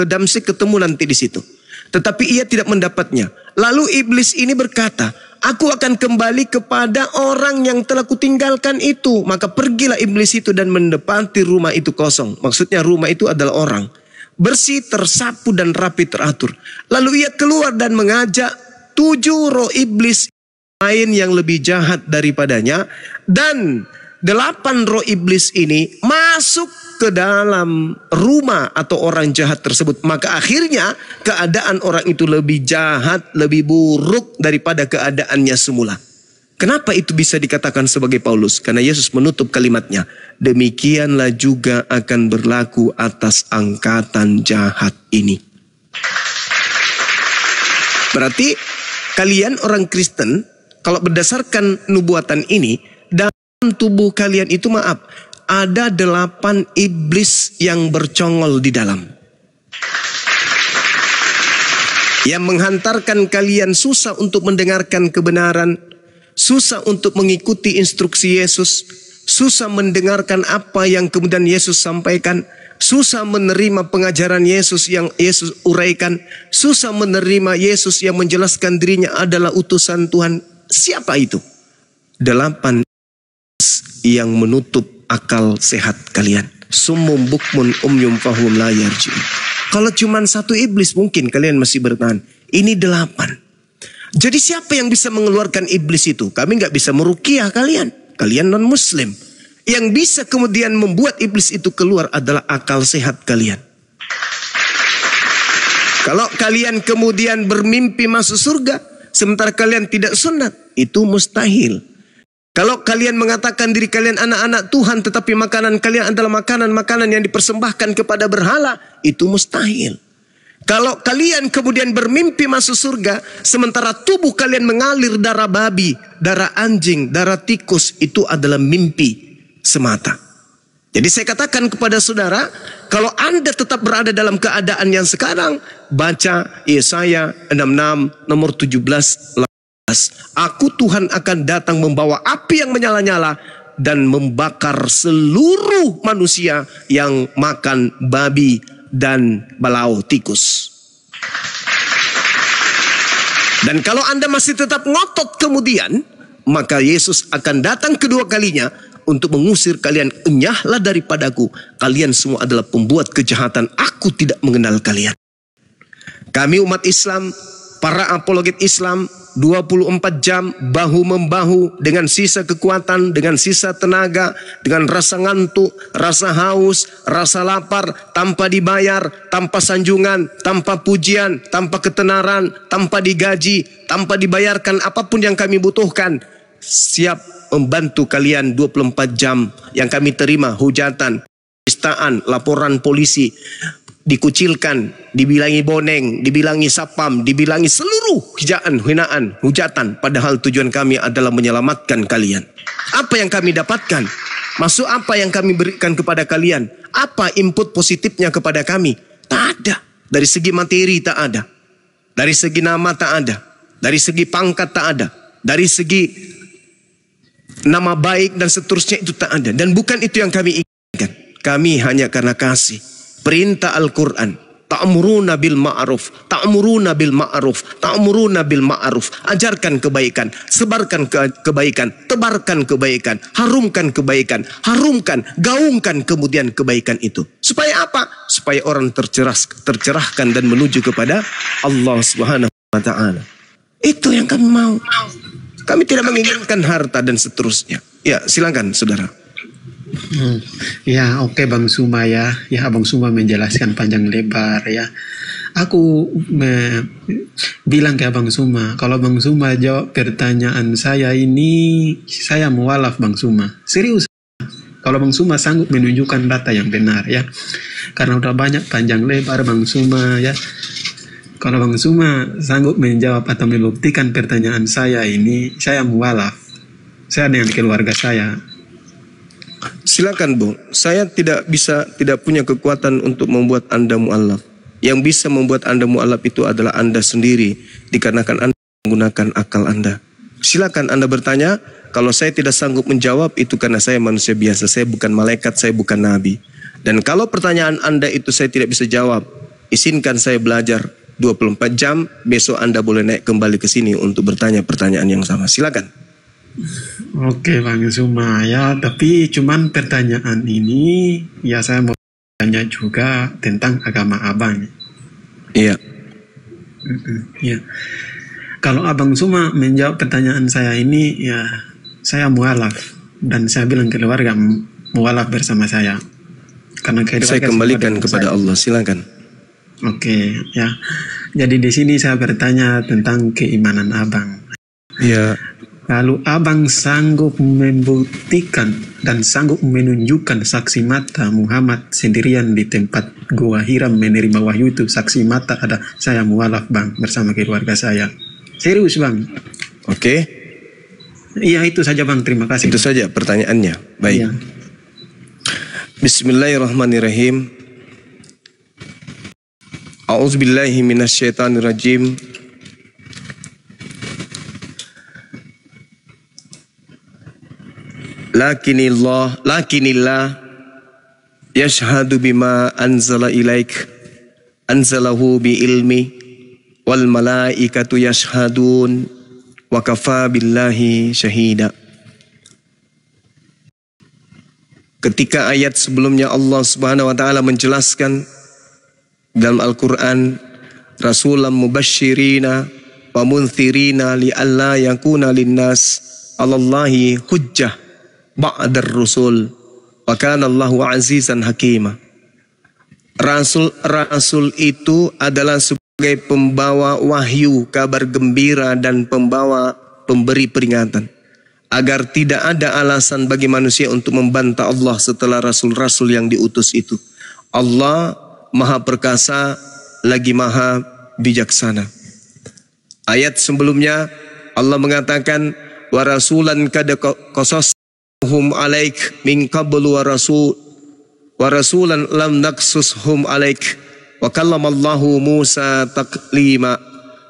Damsyik ketemu nanti di situ. Tetapi ia tidak mendapatnya. Lalu iblis ini berkata, aku akan kembali kepada orang yang telah kutinggalkan itu. Maka pergilah iblis itu dan mendapati rumah itu kosong. Maksudnya rumah itu adalah orang. Bersih, tersapu dan rapi teratur. Lalu ia keluar dan mengajak 7 roh iblis lain yang lebih jahat daripadanya. Dan 8 roh iblis ini masuk ke dalam rumah atau orang jahat tersebut. Maka akhirnya keadaan orang itu lebih jahat, lebih buruk daripada keadaannya semula. Kenapa itu bisa dikatakan sebagai Paulus? Karena Yesus menutup kalimatnya. Demikianlah juga akan berlaku atas angkatan jahat ini. Berarti kalian orang Kristen, kalau berdasarkan nubuatan ini, dalam tubuh kalian itu ada 8 iblis yang bercongol di dalam. Yang menghantarkan kalian susah untuk mendengarkan kebenaran, susah untuk mengikuti instruksi Yesus, susah mendengarkan apa yang kemudian Yesus sampaikan, susah menerima pengajaran Yesus yang Yesus uraikan, susah menerima Yesus yang menjelaskan dirinya adalah utusan Tuhan. Siapa itu? 8 yang menutup akal sehat kalian. Summum bukmun umyum fahum la yarji'un. Kalau cuma 1 iblis mungkin kalian masih bertahan. Ini 8. Jadi siapa yang bisa mengeluarkan iblis itu? Kami nggak bisa meruqyah kalian. Kalian non muslim. Yang bisa kemudian membuat iblis itu keluar adalah akal sehat kalian. Kalau kalian kemudian bermimpi masuk surga, sementara kalian tidak sunat, itu mustahil. Kalau kalian mengatakan diri kalian anak-anak Tuhan, tetapi makanan kalian adalah makanan-makanan yang dipersembahkan kepada berhala, itu mustahil. Kalau kalian kemudian bermimpi masuk surga, sementara tubuh kalian mengalir darah babi, darah anjing, darah tikus, itu adalah mimpi semata. Jadi saya katakan kepada saudara, kalau Anda tetap berada dalam keadaan yang sekarang, baca Yesaya 66 nomor 17. Aku Tuhan akan datang membawa api yang menyala-nyala dan membakar seluruh manusia yang makan babi dan balau tikus. Dan kalau Anda masih tetap ngotot kemudian, maka Yesus akan datang kedua kalinya untuk mengusir kalian. Enyahlah daripadaku, kalian semua adalah pembuat kejahatan, aku tidak mengenal kalian. Kami umat Islam, para apologet Islam, 24 jam bahu-membahu dengan sisa kekuatan, dengan sisa tenaga, dengan rasa ngantuk, rasa haus, rasa lapar, tanpa dibayar, tanpa sanjungan, tanpa pujian, tanpa ketenaran, tanpa digaji, tanpa dibayarkan apapun yang kami butuhkan. Siap membantu kalian 24 jam yang kami terima hujatan, penistaan, laporan polisi. dikucilkan, dibilangi boneng, dibilangi sapam, dibilangi seluruh hinaan, hujatan. Padahal tujuan kami adalah menyelamatkan kalian. Apa yang kami dapatkan? Maksud apa yang kami berikan kepada kalian? Apa input positifnya kepada kami? Tak ada. Dari segi materi tak ada. Dari segi nama tak ada. Dari segi pangkat tak ada. Dari segi nama baik dan seterusnya itu tak ada. Dan bukan itu yang kami inginkan. Kami hanya karena kasih. Perintah Al-Quran. Ta'muruna bil ma'ruf, ta'muruna bil ma'ruf, ta'muruna bil ma'ruf. Ajarkan kebaikan, sebarkan kebaikan, tebarkan kebaikan, harumkan kebaikan, harumkan, gaungkan kemudian kebaikan itu. Supaya apa? Supaya orang tercerahkan dan menuju kepada Allah Subhanahu wa taala. Itu yang kami mau. Kami tidak menginginkan harta dan seterusnya. Ya, silakan saudara. Ya, oke Bang Suma ya. Ya, Bang Suma menjelaskan panjang lebar ya. Aku bilang ke Bang Suma, kalau Bang Suma jawab pertanyaan saya ini, saya mualaf Bang Suma. Serius. Kalau Bang Suma sanggup menunjukkan data yang benar ya. Karena udah banyak panjang lebar Bang Suma ya. Kalau Bang Suma sanggup menjawab atau membuktikan pertanyaan saya ini, saya mualaf. Saya dengan keluarga saya. Silakan Bung, saya tidak punya kekuatan untuk membuat Anda mu'alaf. Yang bisa membuat Anda mu'alaf itu adalah Anda sendiri, dikarenakan Anda menggunakan akal Anda. Silakan Anda bertanya, kalau saya tidak sanggup menjawab itu karena saya manusia biasa, saya bukan malaikat, saya bukan nabi. Dan kalau pertanyaan Anda itu saya tidak bisa jawab, izinkan saya belajar 24 jam, besok Anda boleh naik kembali ke sini untuk bertanya pertanyaan yang sama. Silakan. Oke Bang Suma ya, tapi cuman pertanyaan ini ya saya mau tanya juga tentang agama Abang. Iya. Ya. Kalau Abang Suma menjawab pertanyaan saya ini ya saya mualaf dan saya bilang keluarga mualaf bersama saya. Karena saya kembalikan kepada Allah, silakan. Oke ya. Jadi di sini saya bertanya tentang keimanan Abang. Iya. Lalu Abang sanggup membuktikan dan sanggup menunjukkan saksi mata Muhammad sendirian di tempat Gua Hira menerima wahyu itu. Saksi mata ada saya mualaf Bang bersama keluarga saya. Serius Bang. Oke. Iya itu saja Bang, terima kasih. Itu saja pertanyaannya. Baik. Iya. Bismillahirrahmanirrahim. A'udzubillahi minasyaitonirrajim. Lakinillah yashhadu bima anzala ilaik anzalahu bi ilmi wal malaikatu yashhadun wa kafa billahi syahida. Ketika ayat sebelumnya Allah Subhanahu wa taala menjelaskan dalam Al-Qur'an rasulan mubashshirina wa munthirina li alla yakuna linnas 'alallahi hujjah ba'dar rusul wa kana Allahu azizan hakima. Rasul itu adalah sebagai pembawa wahyu, kabar gembira dan pemberi peringatan agar tidak ada alasan bagi manusia untuk membantah Allah setelah rasul-rasul yang diutus itu. Allah Maha Perkasa lagi Maha Bijaksana. Ayat sebelumnya Allah mengatakan wa rasulan kad qasas hum alaik min qablu wa rasulan lam naqsushum alaik wa kallamallahu Musa taklima.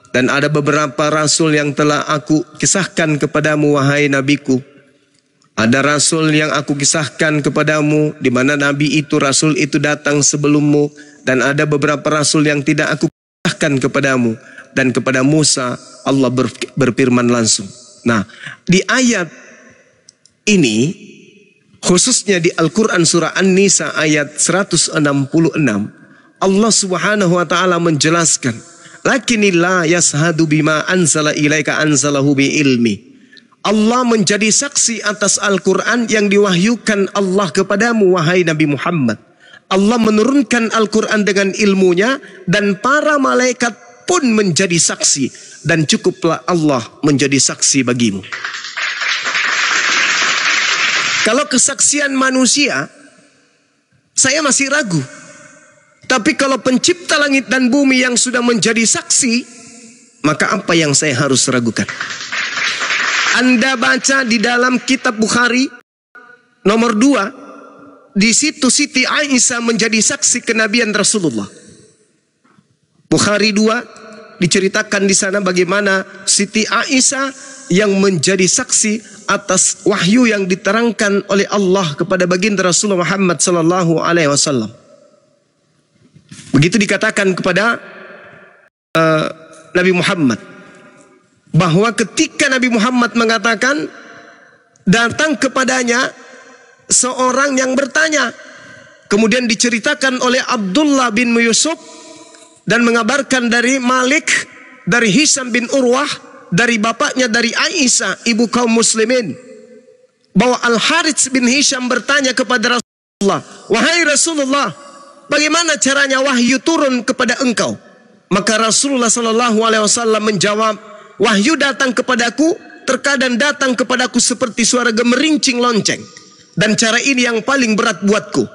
Dan ada beberapa rasul yang telah aku kisahkan kepadamu wahai nabiku. Ada rasul yang aku kisahkan kepadamu di mana nabi itu rasul itu datang sebelummu, dan ada beberapa rasul yang tidak aku kisahkan kepadamu. Dan kepada Musa Allah berfirman langsung. Nah, di ayat ini khususnya di Al-Quran surah An-Nisa ayat 166 Allah Subhanahu wa taala menjelaskan lakinillah yashhadu bima anzala ilaika anzalahu bi ilmi. Allah menjadi saksi atas Al-Quran yang diwahyukan Allah kepadamu wahai Nabi Muhammad. Allah menurunkan Al-Quran dengan ilmunya dan para malaikat pun menjadi saksi, dan cukuplah Allah menjadi saksi bagimu. Kalau kesaksian manusia, saya masih ragu. Tapi kalau pencipta langit dan bumi yang sudah menjadi saksi, maka apa yang saya harus ragukan? Anda baca di dalam kitab Bukhari nomor 2, di situ Siti Aisyah menjadi saksi kenabian Rasulullah. Bukhari 2 diceritakan di sana bagaimana Siti Aisyah yang menjadi saksi atas wahyu yang diterangkan oleh Allah kepada baginda Rasulullah Muhammad sallallahu alaihi wasallam. Begitu dikatakan kepada Nabi Muhammad bahwa ketika Nabi Muhammad mengatakan, datang kepadanya seorang yang bertanya, kemudian diceritakan oleh Abdullah bin Yusuf dan mengabarkan dari Malik, dari Hisham bin Urwah, dari bapaknya dari Aisyah, ibu kaum muslimin, bahwa Al-Harits bin Hisham bertanya kepada Rasulullah, wahai Rasulullah, bagaimana caranya wahyu turun kepada engkau? Maka Rasulullah sallallahu alaihi wasallam menjawab, wahyu datang kepadaku, terkadang datang kepadaku seperti suara gemerincing lonceng, dan cara ini yang paling berat buatku.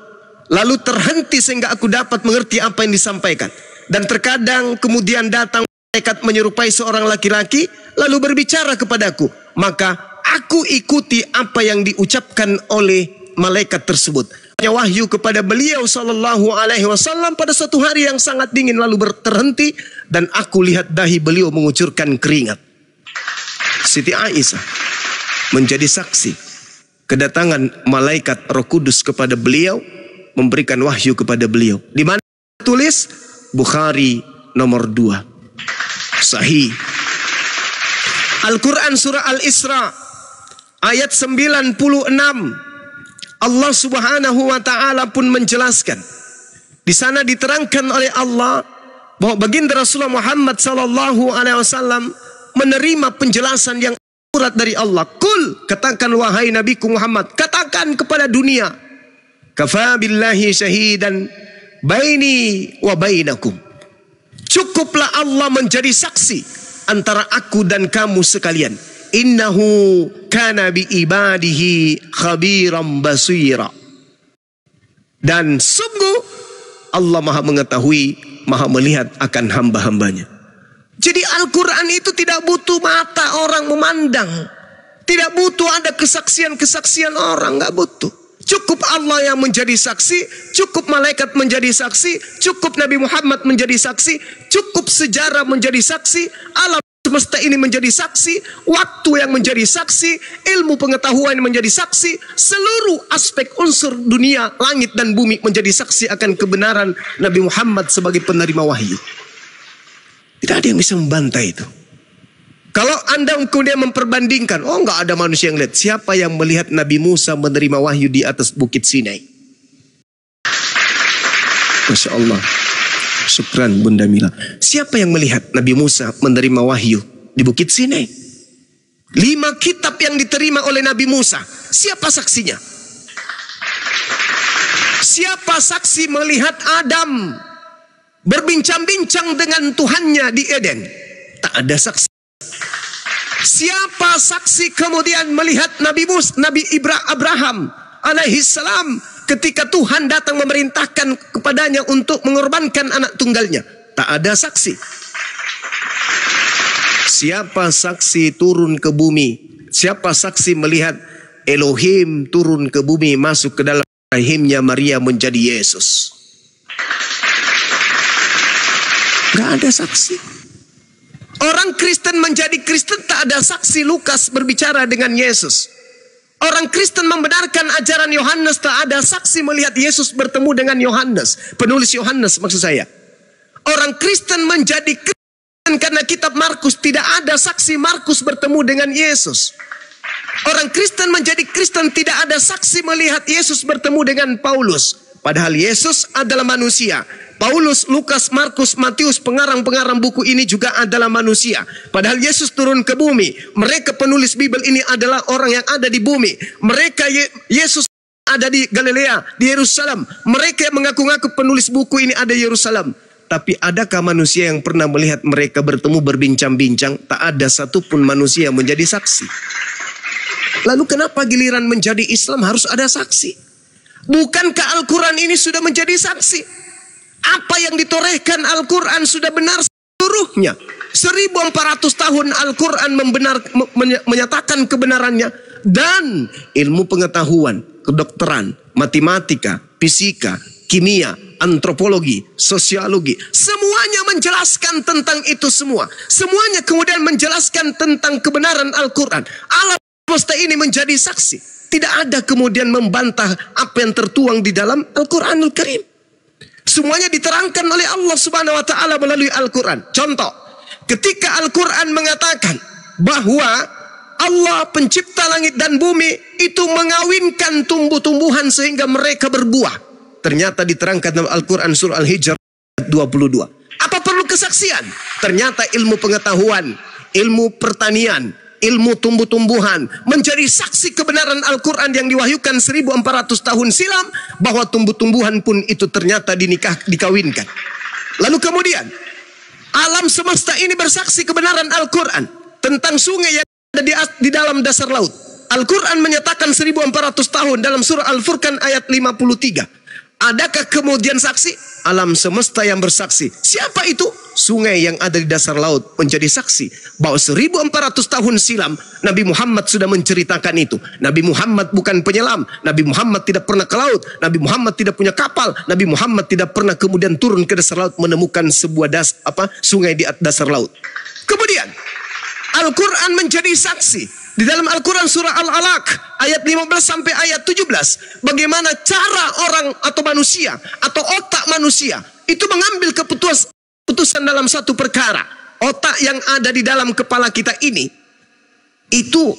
Lalu terhenti sehingga aku dapat mengerti apa yang disampaikan. Dan terkadang kemudian datang malaikat menyerupai seorang laki-laki lalu berbicara kepadaku, maka aku ikuti apa yang diucapkan oleh malaikat tersebut. Wahyu kepada beliau sallallahu alaihi wasallam pada suatu hari yang sangat dingin lalu terhenti, dan aku lihat dahi beliau mengucurkan keringat. Siti Aisyah menjadi saksi kedatangan malaikat Roh Kudus kepada beliau, memberikan wahyu kepada beliau. Di mana tulis? Bukhari nomor 2. Sahih. Al-Quran surah Al-Isra ayat 96. Allah subhanahu wa ta'ala pun menjelaskan. Di sana diterangkan oleh Allah bahwa baginda Rasulullah Muhammad sallallahu alaihi wasallam menerima penjelasan yang akurat dari Allah. Kul, katakan wahai Nabiku Muhammad, katakan kepada dunia, kafa billahi syahidan baini wa bainakum. Cukuplah Allah menjadi saksi antara aku dan kamu sekalian. Innahu kana bi ibadihi khabiran basira. Dan sungguh Allah maha mengetahui, maha melihat akan hamba-hambanya. Jadi Al-Quran itu tidak butuh mata orang memandang, tidak butuh ada kesaksian-kesaksian orang, nggak butuh. Cukup Allah yang menjadi saksi, cukup malaikat menjadi saksi, cukup Nabi Muhammad menjadi saksi, cukup sejarah menjadi saksi, alam semesta ini menjadi saksi, waktu yang menjadi saksi, ilmu pengetahuan yang menjadi saksi, seluruh aspek unsur dunia, langit dan bumi menjadi saksi akan kebenaran Nabi Muhammad sebagai penerima wahyu. Tidak ada yang bisa membantah itu. Kalau Anda kemudian memperbandingkan, oh enggak ada manusia yang lihat. Siapa yang melihat Nabi Musa menerima wahyu di atas bukit Sinai? Masya Allah. Syukran Bunda Mila. Siapa yang melihat Nabi Musa menerima wahyu di bukit Sinai? 5 kitab yang diterima oleh Nabi Musa. Siapa saksinya? Siapa saksi melihat Adam berbincang-bincang dengan Tuhannya di Eden? Tak ada saksi. Siapa saksi kemudian melihat Nabi Abraham alaihissalam ketika Tuhan datang memerintahkan kepadanya untuk mengorbankan anak tunggalnya? Tak ada saksi. Siapa saksi turun ke bumi? Siapa saksi melihat Elohim turun ke bumi, masuk ke dalam rahimnya Maria menjadi Yesus? Gak ada saksi. Orang Kristen menjadi Kristen tak ada saksi Lukas berbicara dengan Yesus. Orang Kristen membenarkan ajaran Yohanes, tak ada saksi melihat Yesus bertemu dengan Yohanes, penulis Yohanes maksud saya. Orang Kristen menjadi Kristen karena kitab Markus, tidak ada saksi Markus bertemu dengan Yesus. Orang Kristen menjadi Kristen, tidak ada saksi melihat Yesus bertemu dengan Paulus. Padahal Yesus adalah manusia. Paulus, Lukas, Markus, Matius, pengarang-pengarang buku ini juga adalah manusia. Padahal Yesus turun ke bumi. Mereka penulis Bible ini adalah orang yang ada di bumi. Mereka Yesus ada di Galilea, di Yerusalem. Mereka yang mengaku-ngaku penulis buku ini ada di Yerusalem. Tapi adakah manusia yang pernah melihat mereka bertemu berbincang-bincang? Tak ada satupun manusia yang menjadi saksi. Lalu kenapa giliran menjadi Islam harus ada saksi? Bukankah Al-Quran ini sudah menjadi saksi? Apa yang ditorehkan Al-Quran sudah benar seluruhnya. 1400 tahun Al-Quran menyatakan kebenarannya. Dan ilmu pengetahuan, kedokteran, matematika, fisika, kimia, antropologi, sosiologi, semuanya menjelaskan tentang itu semua. Semuanya kemudian menjelaskan tentang kebenaran Al-Quran. Alam semesta ini menjadi saksi. Tidak ada kemudian membantah apa yang tertuang di dalam Al-Quranul Karim. Semuanya diterangkan oleh Allah Subhanahu wa taala melalui Al-Quran. Contoh, ketika Al-Quran mengatakan bahwa Allah pencipta langit dan bumi itu mengawinkan tumbuh-tumbuhan sehingga mereka berbuah. Ternyata diterangkan dalam Al-Quran surah Al-Hijr 22. Apa perlu kesaksian? Ternyata ilmu pengetahuan, ilmu pertanian, ilmu tumbuh-tumbuhan menjadi saksi kebenaran Al-Quran yang diwahyukan 1400 tahun silam, bahwa tumbuh-tumbuhan pun itu ternyata dikawinkan. Lalu kemudian alam semesta ini bersaksi kebenaran Al-Quran tentang sungai yang ada di dalam dasar laut. Al-Quran menyatakan 1400 tahun dalam surah Al-Furqan ayat 53. Adakah kemudian saksi? Alam semesta yang bersaksi. Siapa itu? Sungai yang ada di dasar laut menjadi saksi bahwa 1400 tahun silam Nabi Muhammad sudah menceritakan itu. Nabi Muhammad bukan penyelam. Nabi Muhammad tidak pernah ke laut. Nabi Muhammad tidak punya kapal. Nabi Muhammad tidak pernah kemudian turun ke dasar laut menemukan sebuah sungai di dasar laut. Kemudian Al-Quran menjadi saksi di dalam Al-Quran surah Al-Alaq ayat 15 sampai ayat 17. Bagaimana cara orang atau manusia atau otak manusia itu mengambil keputusan dalam satu perkara. Otak yang ada di dalam kepala kita ini itu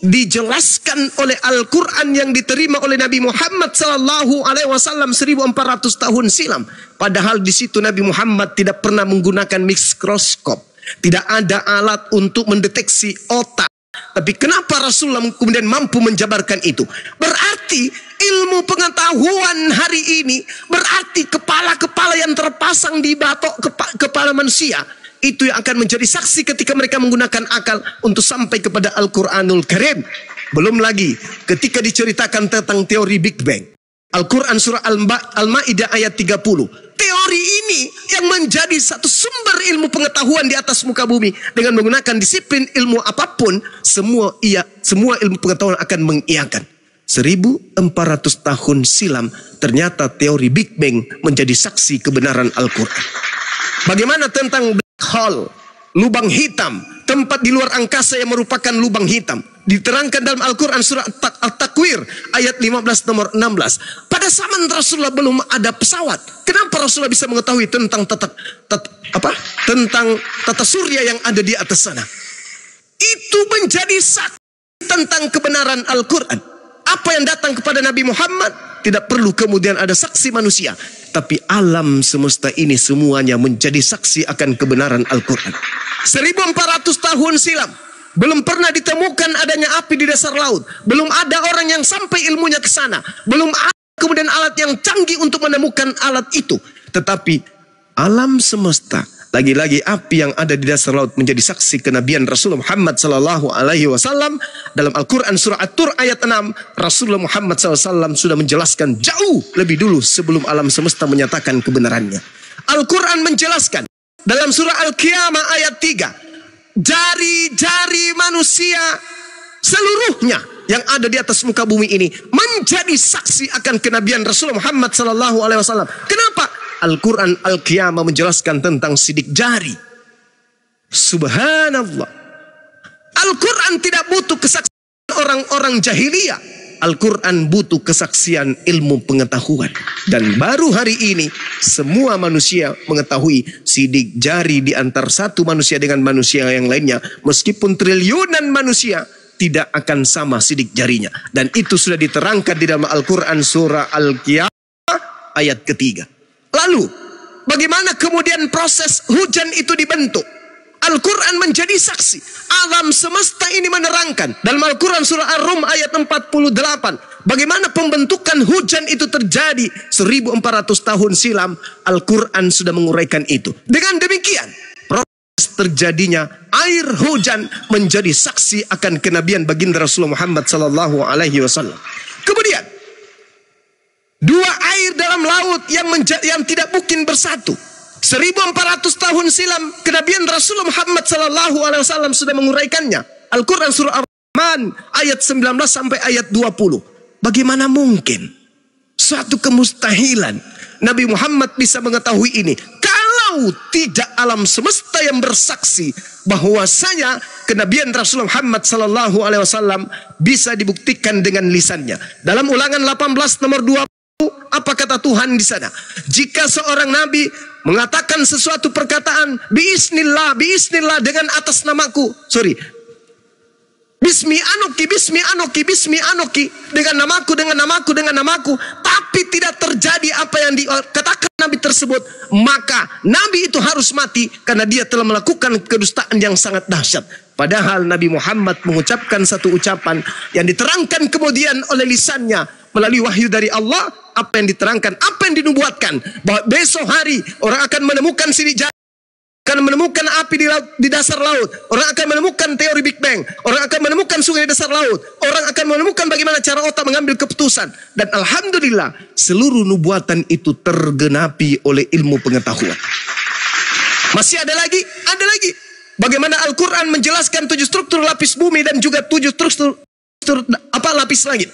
dijelaskan oleh Al-Quran yang diterima oleh Nabi Muhammad sallallahu alaihi wasallam 1400 tahun silam. Padahal di situ Nabi Muhammad tidak pernah menggunakan mikroskop. Tidak ada alat untuk mendeteksi otak. Tapi kenapa Rasulullah kemudian mampu menjabarkan itu? Berarti ilmu pengetahuan hari ini, berarti kepala-kepala yang terpasang di batok kepala manusia, itu yang akan menjadi saksi ketika mereka menggunakan akal untuk sampai kepada Al-Quranul Karim. Belum lagi ketika diceritakan tentang teori Big Bang. Al-Quran surah Al-Ma'idah ayat 30. Teori ini yang menjadi satu sumber ilmu pengetahuan di atas muka bumi. Dengan menggunakan disiplin ilmu apapun, semua ilmu pengetahuan akan mengiyakan. 1400 tahun silam, ternyata teori Big Bang menjadi saksi kebenaran Al-Quran. Bagaimana tentang black hole, lubang hitam, tempat di luar angkasa yang merupakan lubang hitam? Diterangkan dalam Al-Quran surah At-Takwir ayat 15 nomor 16. Pada zaman Rasulullah belum ada pesawat. Kenapa Rasulullah bisa mengetahui tentang tata surya yang ada di atas sana? Itu menjadi saksi tentang kebenaran Al-Quran. Apa yang datang kepada Nabi Muhammad tidak perlu kemudian ada saksi manusia, tapi alam semesta ini semuanya menjadi saksi akan kebenaran Al-Quran. 1400 tahun silam belum pernah ditemukan adanya api di dasar laut. Belum ada orang yang sampai ilmunya ke sana. Belum ada kemudian alat yang canggih untuk menemukan alat itu. Tetapi alam semesta, lagi-lagi api yang ada di dasar laut menjadi saksi kenabian Rasulullah Muhammad sallallahu alaihi wasallam. Dalam Al-Quran surah At-Tur ayat 6, Rasulullah Muhammad SAW sudah menjelaskan jauh lebih dulu sebelum alam semesta menyatakan kebenarannya. Al-Quran menjelaskan dalam surah Al-Qiyamah ayat 3, jari-jari manusia seluruhnya yang ada di atas muka bumi ini menjadi saksi akan kenabian Rasulullah Muhammad sallallahu alaihi wasallam. Kenapa? Al-Quran Al-Qiyamah menjelaskan tentang sidik jari. Subhanallah. Al-Quran tidak butuh kesaksian orang-orang jahiliyah. Al-Quran butuh kesaksian ilmu pengetahuan. Dan baru hari ini semua manusia mengetahui sidik jari di antar satu manusia dengan manusia yang lainnya. Meskipun triliunan manusia, tidak akan sama sidik jarinya. Dan itu sudah diterangkan di dalam Al-Quran surah Al-Qiyamah ayat ketiga. Lalu bagaimana kemudian proses hujan itu dibentuk? Al-Quran menjadi saksi. Alam semesta ini menerangkan. Dalam Al-Quran surah Ar-Rum ayat 48. Bagaimana pembentukan hujan itu terjadi 1400 tahun silam. Al-Quran sudah menguraikan itu. Dengan demikian, proses terjadinya air hujan menjadi saksi akan kenabian baginda Rasulullah Muhammad sallallahu alaihi wasallam. Kemudian Dua air dalam laut yang tidak mungkin bersatu. 1400 tahun silam kenabian Rasulullah Muhammad sallallahu alaihi wasallam sudah menguraikannya. Al-Qur'an surah Ar-Rahman ayat 19 sampai ayat 20. Bagaimana mungkin suatu kemustahilan Nabi Muhammad bisa mengetahui ini kalau tidak alam semesta yang bersaksi bahwasanya kenabian Rasulullah Muhammad sallallahu alaihi wasallam bisa dibuktikan dengan lisannya. Dalam Ulangan 18 nomor 20, apa kata Tuhan di sana? Jika seorang nabi mengatakan sesuatu perkataan biisnillah dengan atas namaku, bismi anoki dengan namaku, tapi tidak terjadi apa yang dikatakan nabi tersebut, maka nabi itu harus mati karena dia telah melakukan kedustaan yang sangat dahsyat. Padahal Nabi Muhammad mengucapkan satu ucapan yang diterangkan kemudian oleh lisannya melalui wahyu dari Allah, apa yang diterangkan, apa yang dinubuatkan, bahwa besok hari orang akan menemukan sidik jari, akan menemukan api di dasar laut, orang akan menemukan teori Big Bang, orang akan menemukan sungai di dasar laut, orang akan menemukan bagaimana cara otak mengambil keputusan. Dan alhamdulillah seluruh nubuatan itu tergenapi oleh ilmu pengetahuan. Masih ada lagi. Bagaimana Al-Quran menjelaskan 7 struktur lapis bumi dan juga 7 struktur lapis langit.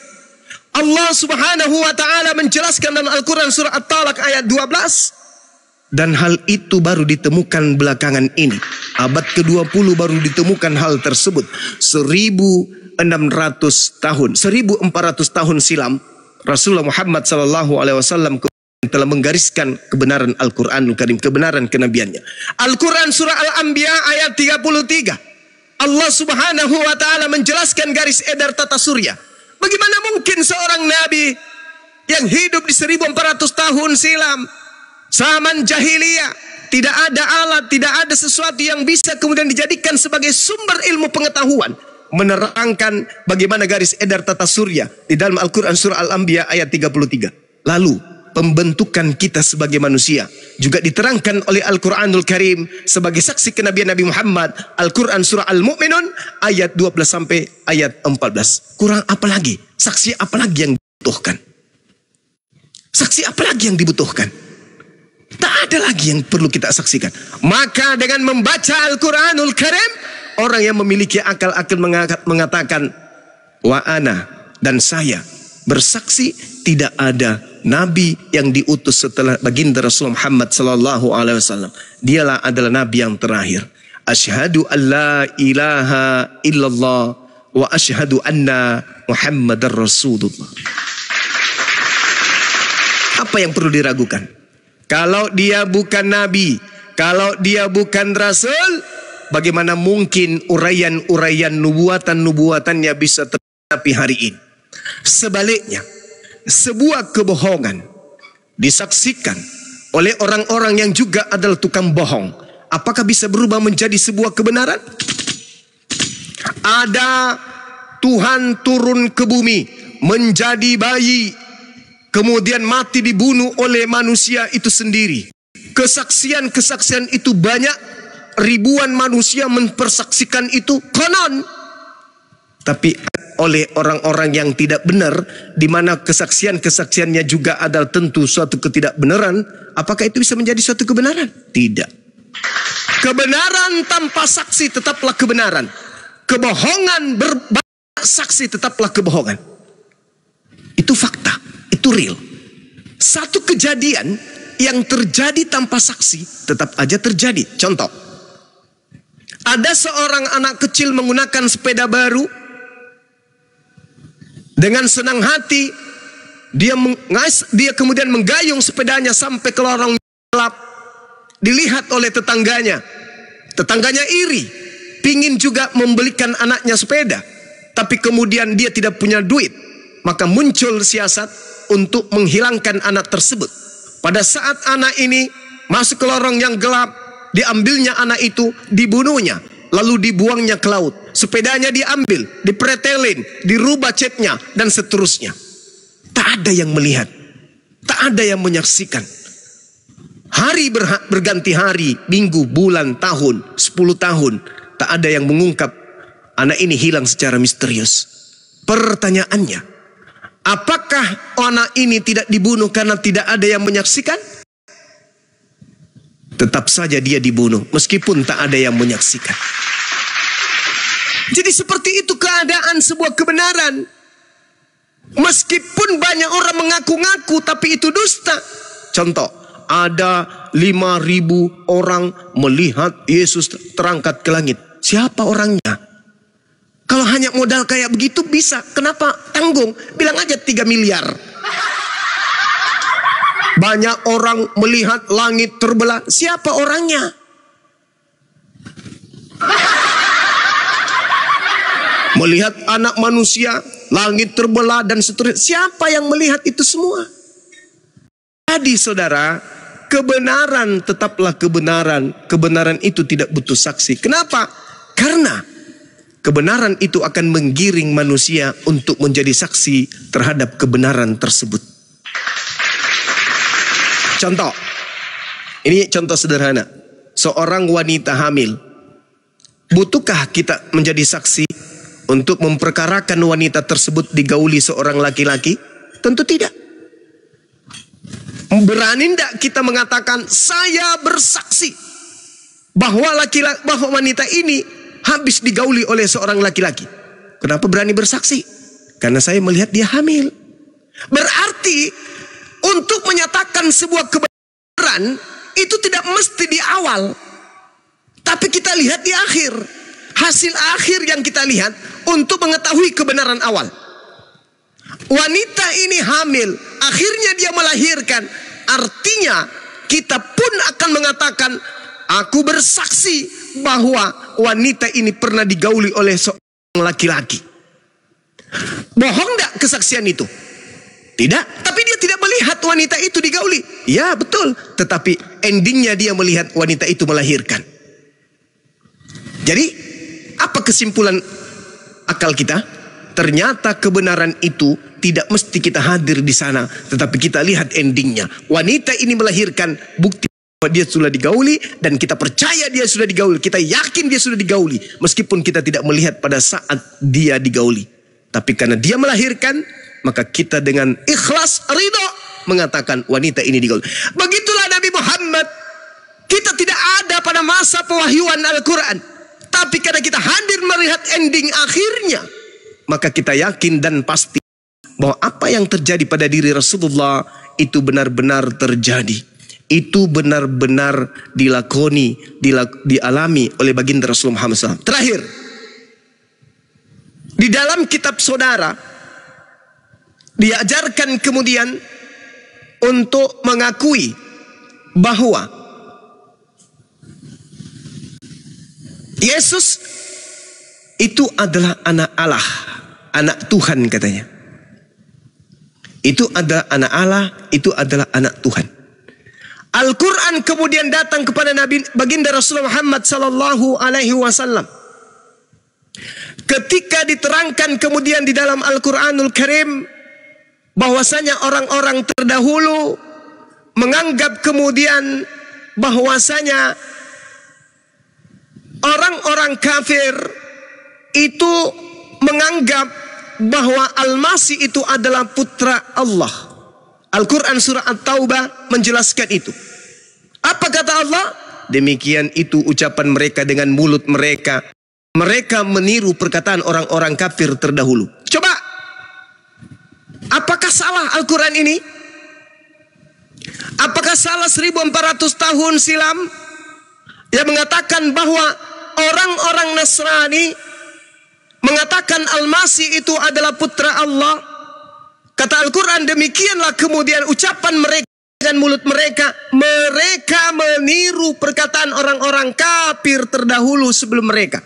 Allah subhanahu wa ta'ala menjelaskan dalam Al-Quran surah At-Talaq ayat 12. Dan hal itu baru ditemukan belakangan ini. Abad ke-20 baru ditemukan hal tersebut. 1400 tahun silam Rasulullah Muhammad SAW telah menggariskan kebenaran Al-Quranul Karim, kebenaran kenabiannya. Al-Quran surah Al-Anbiya ayat 33. Allah subhanahu wa ta'ala menjelaskan garis edar tata surya. Bagaimana mungkin seorang nabi yang hidup di 1400 tahun silam, zaman jahiliyah, tidak ada alat, tidak ada sesuatu yang bisa kemudian dijadikan sebagai sumber ilmu pengetahuan, menerangkan bagaimana garis edar tata surya di dalam Al-Quran surah Al-Anbiya ayat 33. Lalu pembentukan kita sebagai manusia juga diterangkan oleh Al-Quranul Karim sebagai saksi kenabian Nabi Muhammad. Al-Quran surah Al-Mu'minun ayat 12 sampai ayat 14. Kurang apa lagi? Saksi apa lagi yang dibutuhkan? Saksi apa lagi yang dibutuhkan? Tak ada lagi yang perlu kita saksikan. Maka dengan membaca Al-Quranul Karim, orang yang memiliki akal akan mengatakan, wa ana, dan saya bersaksi tidak ada nabi yang diutus setelah baginda Rasulullah Muhammad sallallahu alaihi wasallam. Dialah adalah nabi yang terakhir. Asyhadu an la ilaha illallah wa asyhadu anna Muhammadar Rasulullah. Apa yang perlu diragukan? Kalau dia bukan nabi, kalau dia bukan rasul, bagaimana mungkin uraian-uraian nubuatan-nubuatannya bisa tercapai hari ini? Sebaliknya, sebuah kebohongan disaksikan oleh orang-orang yang juga adalah tukang bohong, apakah bisa berubah menjadi sebuah kebenaran? Ada Tuhan turun ke bumi menjadi bayi, kemudian mati dibunuh oleh manusia itu sendiri. Kesaksian-kesaksian itu banyak, ribuan manusia mempersaksikan itu konon. Tapi oleh orang-orang yang tidak benar, di mana kesaksian-kesaksiannya juga adalah tentu suatu ketidakbenaran, apakah itu bisa menjadi suatu kebenaran? Tidak. Kebenaran tanpa saksi tetaplah kebenaran. Kebohongan bersaksi tetaplah kebohongan. Itu fakta, itu real. Satu kejadian yang terjadi tanpa saksi tetap aja terjadi. Contoh, ada seorang anak kecil menggunakan sepeda baru. Dengan senang hati dia kemudian menggayung sepedanya sampai ke lorong gelap. Dilihat oleh tetangganya. Tetangganya iri, pingin juga membelikan anaknya sepeda, tapi kemudian dia tidak punya duit. Maka muncul siasat untuk menghilangkan anak tersebut. Pada saat anak ini masuk ke lorong yang gelap, diambilnya anak itu, dibunuhnya, lalu dibuangnya ke laut. Sepedanya diambil, dipretelin, dirubah catnya, dan seterusnya. Tak ada yang melihat, tak ada yang menyaksikan. Hari berganti hari, minggu, bulan, tahun, 10 tahun, tak ada yang mengungkap anak ini hilang secara misterius. Pertanyaannya, Apakah anak ini tidak dibunuh karena tidak ada yang menyaksikan? Tetap saja dia dibunuh meskipun tak ada yang menyaksikan. Jadi seperti itu keadaan sebuah kebenaran. Meskipun banyak orang mengaku-ngaku tapi itu dusta. Contoh, ada 5.000 orang melihat Yesus terangkat ke langit. Siapa orangnya? Kalau hanya modal kayak begitu bisa. Kenapa tanggung? Bilang aja 3 miliar. Banyak orang melihat langit terbelah. Siapa orangnya? Melihat anak manusia, langit terbelah dan seterusnya. Siapa yang melihat itu semua? Jadi saudara, kebenaran tetaplah kebenaran. Kebenaran itu tidak butuh saksi. Kenapa? Karena kebenaran itu akan menggiring manusia untuk menjadi saksi terhadap kebenaran tersebut. Contoh, ini contoh sederhana. Seorang wanita hamil. Butuhkah kita menjadi saksi untuk memperkarakan wanita tersebut digauli seorang laki-laki? Tentu tidak. Berani tidak kita mengatakan saya bersaksi bahwa wanita ini habis digauli oleh seorang laki-laki? Kenapa berani bersaksi? Karena saya melihat dia hamil. Berarti untuk menyatakan sebuah kebenaran itu tidak mesti di awal, tapi kita lihat di akhir. Hasil akhir yang kita lihat untuk mengetahui kebenaran awal. Wanita ini hamil, akhirnya dia melahirkan. Artinya kita pun akan mengatakan, aku bersaksi bahwa wanita ini pernah digauli oleh seorang laki-laki. Bohong tidak kesaksian itu? Tidak, tapi dia tidak melihat wanita itu digauli. Ya betul, tetapi endingnya dia melihat wanita itu melahirkan. Jadi apa kesimpulan akal kita? Ternyata kebenaran itu tidak mesti kita hadir di sana, tetapi kita lihat endingnya. Wanita ini melahirkan, bukti bahwa dia sudah digauli, dan kita percaya dia sudah digauli. Kita yakin dia sudah digauli, meskipun kita tidak melihat pada saat dia digauli. Tapi karena dia melahirkan, maka kita dengan ikhlas, ridho mengatakan wanita ini digauli. Begitulah Nabi Muhammad. Kita tidak ada pada masa pewahyuan Al-Quran, tapi karena kita hadir melihat ending akhirnya, maka kita yakin dan pasti bahwa apa yang terjadi pada diri Rasulullah itu benar-benar terjadi. Itu benar-benar dilakoni, dialami oleh baginda Rasulullah Muhammad SAW. Terakhir, di dalam kitab saudara diajarkan kemudian untuk mengakui bahwa Yesus itu adalah anak Allah, anak Tuhan katanya. Itu adalah anak Allah, itu adalah anak Tuhan. Al-Quran kemudian datang kepada Nabi baginda Rasulullah Muhammad sallallahu alaihi wasallam. Ketika diterangkan kemudian di dalam Al-Quranul Karim bahwasanya orang-orang terdahulu menganggap kemudian bahwasanya orang-orang kafir itu menganggap bahwa Al-Masih itu adalah putra Allah. Al-Quran surah At-Taubah menjelaskan itu. Apa kata Allah? Demikian itu ucapan mereka dengan mulut mereka. Mereka meniru perkataan orang-orang kafir terdahulu. Coba, apakah salah Al-Quran ini? Apakah salah 1400 tahun silam yang mengatakan bahwa orang-orang Nasrani mengatakan Al-Masih itu adalah putra Allah? Kata Al-Quran, demikianlah kemudian ucapan mereka dengan mulut mereka. Mereka meniru perkataan orang-orang kafir terdahulu sebelum mereka.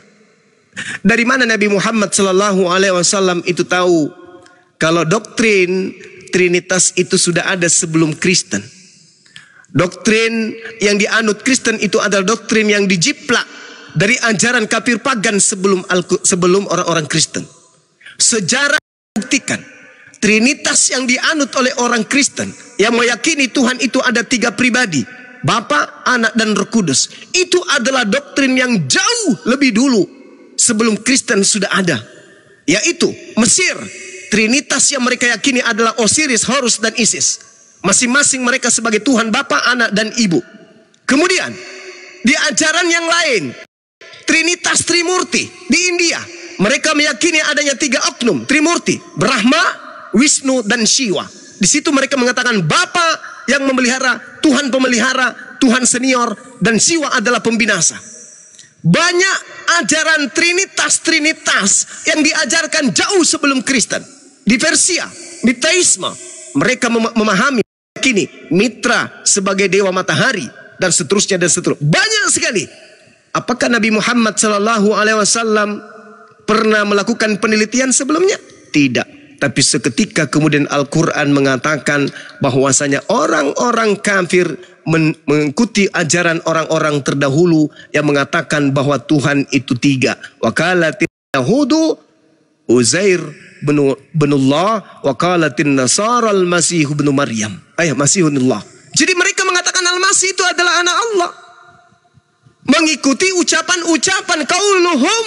Dari mana Nabi Muhammad SAW itu tahu kalau doktrin Trinitas itu sudah ada sebelum Kristen? Doktrin yang dianut Kristen itu adalah doktrin yang dijiplak dari ajaran kafir pagan sebelum orang-orang Kristen. Sejarah buktikan Trinitas yang dianut oleh orang Kristen yang meyakini Tuhan itu ada 3 pribadi, Bapa, Anak, dan Roh Kudus. Itu adalah doktrin yang jauh lebih dulu sebelum Kristen sudah ada, yaitu Mesir. Trinitas yang mereka yakini adalah Osiris, Horus, dan Isis. Masing-masing mereka sebagai Tuhan Bapa, Anak, dan Ibu. Kemudian, di ajaran yang lain, Trinitas Trimurti di India, mereka meyakini adanya 3 oknum Trimurti, Brahma, Wisnu, dan Shiva. Di situ mereka mengatakan Bapa yang memelihara, Tuhan pemelihara, Tuhan senior, dan Shiva adalah pembinasa. Banyak ajaran Trinitas yang diajarkan jauh sebelum Kristen. Di Persia, Mitaisme, mereka memahami kini Mitra sebagai dewa matahari dan seterusnya dan seterusnya. Banyak sekali. Apakah Nabi Muhammad SAW pernah melakukan penelitian sebelumnya? Tidak. Tapi seketika kemudian Al-Quran mengatakan bahwasanya orang-orang kafir mengikuti ajaran orang-orang terdahulu yang mengatakan bahwa Tuhan itu 3. Wakalatin Yahudu Uzair binullah, wakalatin Nasara al-Masih bin Maryam. Masihunullah. Jadi mereka mengatakan Al-Masih itu adalah anak Allah. Mengikuti ucapan-ucapan qauluhum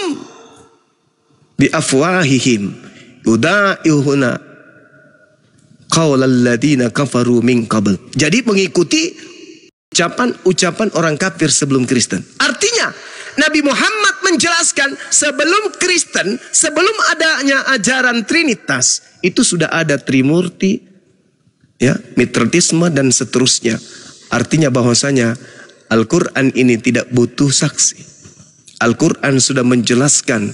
bi afwahihim yudaihuna qaulal ladina kafaru min qabl. Jadi mengikuti ucapan-ucapan orang kafir sebelum Kristen. Artinya Nabi Muhammad menjelaskan sebelum Kristen, sebelum adanya ajaran Trinitas, itu sudah ada Trimurti, ya, Mitratisme, dan seterusnya. Artinya bahwasanya Al-Quran ini tidak butuh saksi. Al-Quran sudah menjelaskan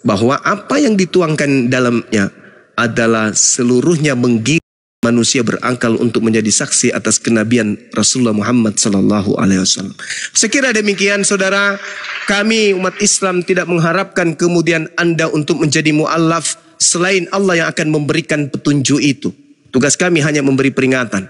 bahwa apa yang dituangkan dalamnya adalah seluruhnya menggiring manusia berakal untuk menjadi saksi atas kenabian Rasulullah Muhammad SAW. Sekira demikian, saudara, kami umat Islam tidak mengharapkan kemudian Anda untuk menjadi mu'allaf selain Allah yang akan memberikan petunjuk itu. Tugas kami hanya memberi peringatan.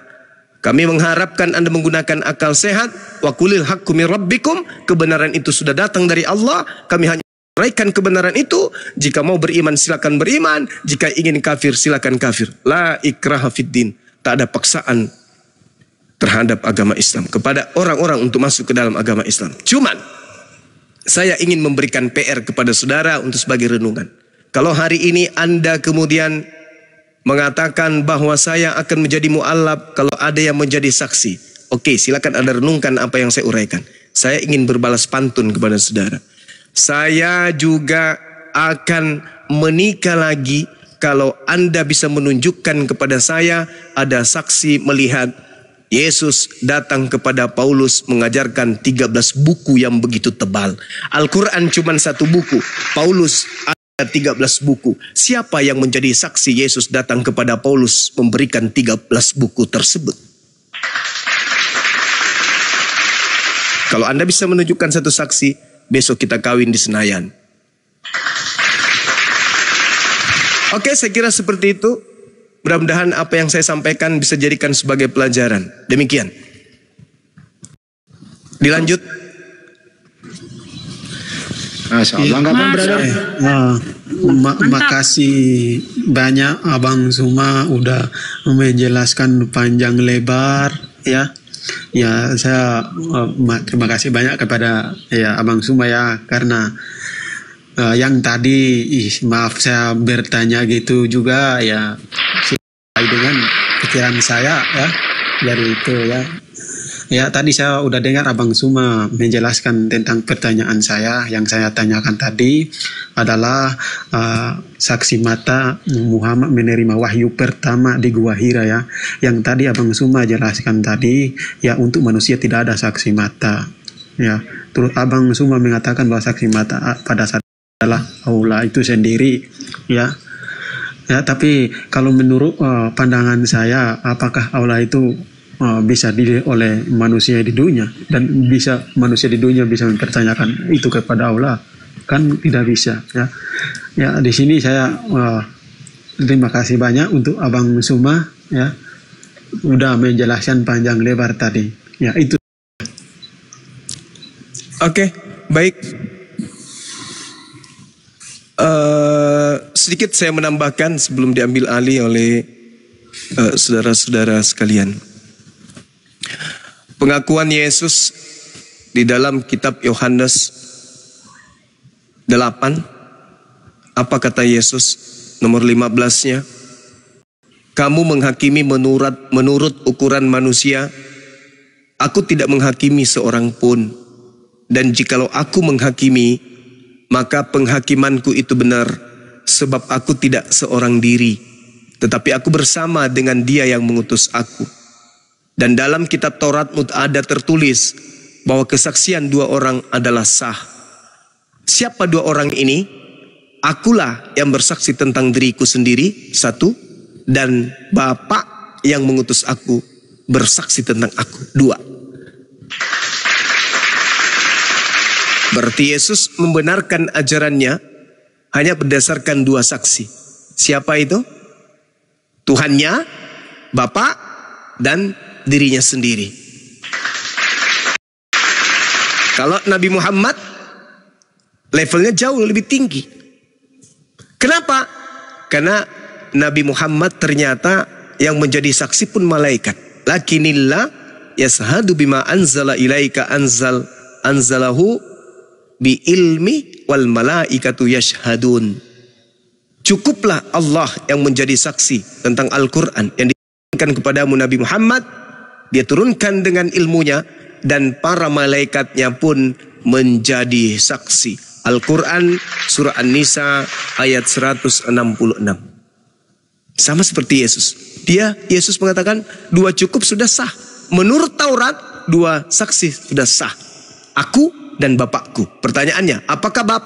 Kami mengharapkan Anda menggunakan akal sehat. Wa qulil haqqu min rabbikum. Kebenaran itu sudah datang dari Allah. Kami hanya uraikan kebenaran itu. Jika mau beriman silakan beriman, jika ingin kafir silakan kafir. La ikraha fiddin. Tak ada paksaan terhadap agama Islam kepada orang-orang untuk masuk ke dalam agama Islam. Cuman saya ingin memberikan PR kepada saudara untuk sebagai renungan. Kalau hari ini Anda kemudian mengatakan bahwa saya akan menjadi mu'allaf kalau ada yang menjadi saksi, oke, silakan Anda renungkan apa yang saya uraikan. Saya ingin berbalas pantun kepada saudara. Saya juga akan menikah lagi kalau Anda bisa menunjukkan kepada saya ada saksi melihat Yesus datang kepada Paulus mengajarkan 13 buku yang begitu tebal. Al-Quran cuma 1 buku, Paulus ada 13 buku. Siapa yang menjadi saksi Yesus datang kepada Paulus memberikan 13 buku tersebut? Kalau Anda bisa menunjukkan satu saksi, besok kita kawin di Senayan. Oke, saya kira seperti itu. Mudah-mudahan apa yang saya sampaikan bisa jadikan sebagai pelajaran. Demikian. Dilanjut. Makasih banyak Abang Suma udah menjelaskan panjang lebar, ya. Ya, saya terima kasih banyak kepada ya Abang Suma ya, karena yang tadi maaf saya bertanya gitu juga ya sesuai dengan pikiran saya ya, dari itu ya. Ya, tadi saya udah dengar Abang Suma menjelaskan tentang pertanyaan saya. Yang saya tanyakan tadi adalah saksi mata Muhammad menerima wahyu pertama di Gua Hira ya. Yang tadi Abang Suma jelaskan tadi ya, untuk manusia tidak ada saksi mata ya. Terus Abang Suma mengatakan bahwa saksi mata pada saat adalah Allah itu sendiri ya. Ya, tapi kalau menurut pandangan saya, apakah Allah itu bisa dilihat oleh manusia di dunia, dan bisa manusia di dunia bisa mempertanyakan itu kepada Allah? Kan tidak bisa ya. Ya, di sini saya terima kasih banyak untuk Abang Suma ya, udah menjelaskan panjang lebar tadi ya. Itu oke, baik. Sedikit saya menambahkan sebelum diambil alih oleh saudara-saudara sekalian. Pengakuan Yesus di dalam kitab Yohanes 8, apa kata Yesus nomor 15-nya? Kamu menghakimi menurut ukuran manusia. Aku tidak menghakimi seorang pun. Dan jikalau aku menghakimi, maka penghakimanku itu benar, sebab aku tidak seorang diri, tetapi aku bersama dengan Dia yang mengutus aku. Dan dalam kitab Taurat ada tertulis bahwa kesaksian dua orang adalah sah. Siapa dua orang ini? Akulah yang bersaksi tentang diriku sendiri, satu, dan Bapa yang mengutus aku bersaksi tentang aku, dua. Berarti Yesus membenarkan ajarannya hanya berdasarkan dua saksi. Siapa itu? Tuhannya, Bapa, dan dirinya sendiri. Kalau Nabi Muhammad levelnya jauh lebih tinggi. Kenapa? Karena Nabi Muhammad ternyata yang menjadi saksi pun malaikat. Lakinillah yashhadu bima anzala ilaika anzalahu bi ilmi wal malaikatu yashhadun. Cukuplah Allah yang menjadi saksi tentang Al-Quran yang diturunkan kepadamu Nabi Muhammad. Dia turunkan dengan ilmunya dan para malaikatnya pun menjadi saksi. Al-Quran surah An-Nisa ayat 166. Sama seperti Yesus. Yesus mengatakan dua cukup sudah sah. Menurut Taurat dua saksi sudah sah. Aku dan Bapakku. Pertanyaannya, apakah Bapak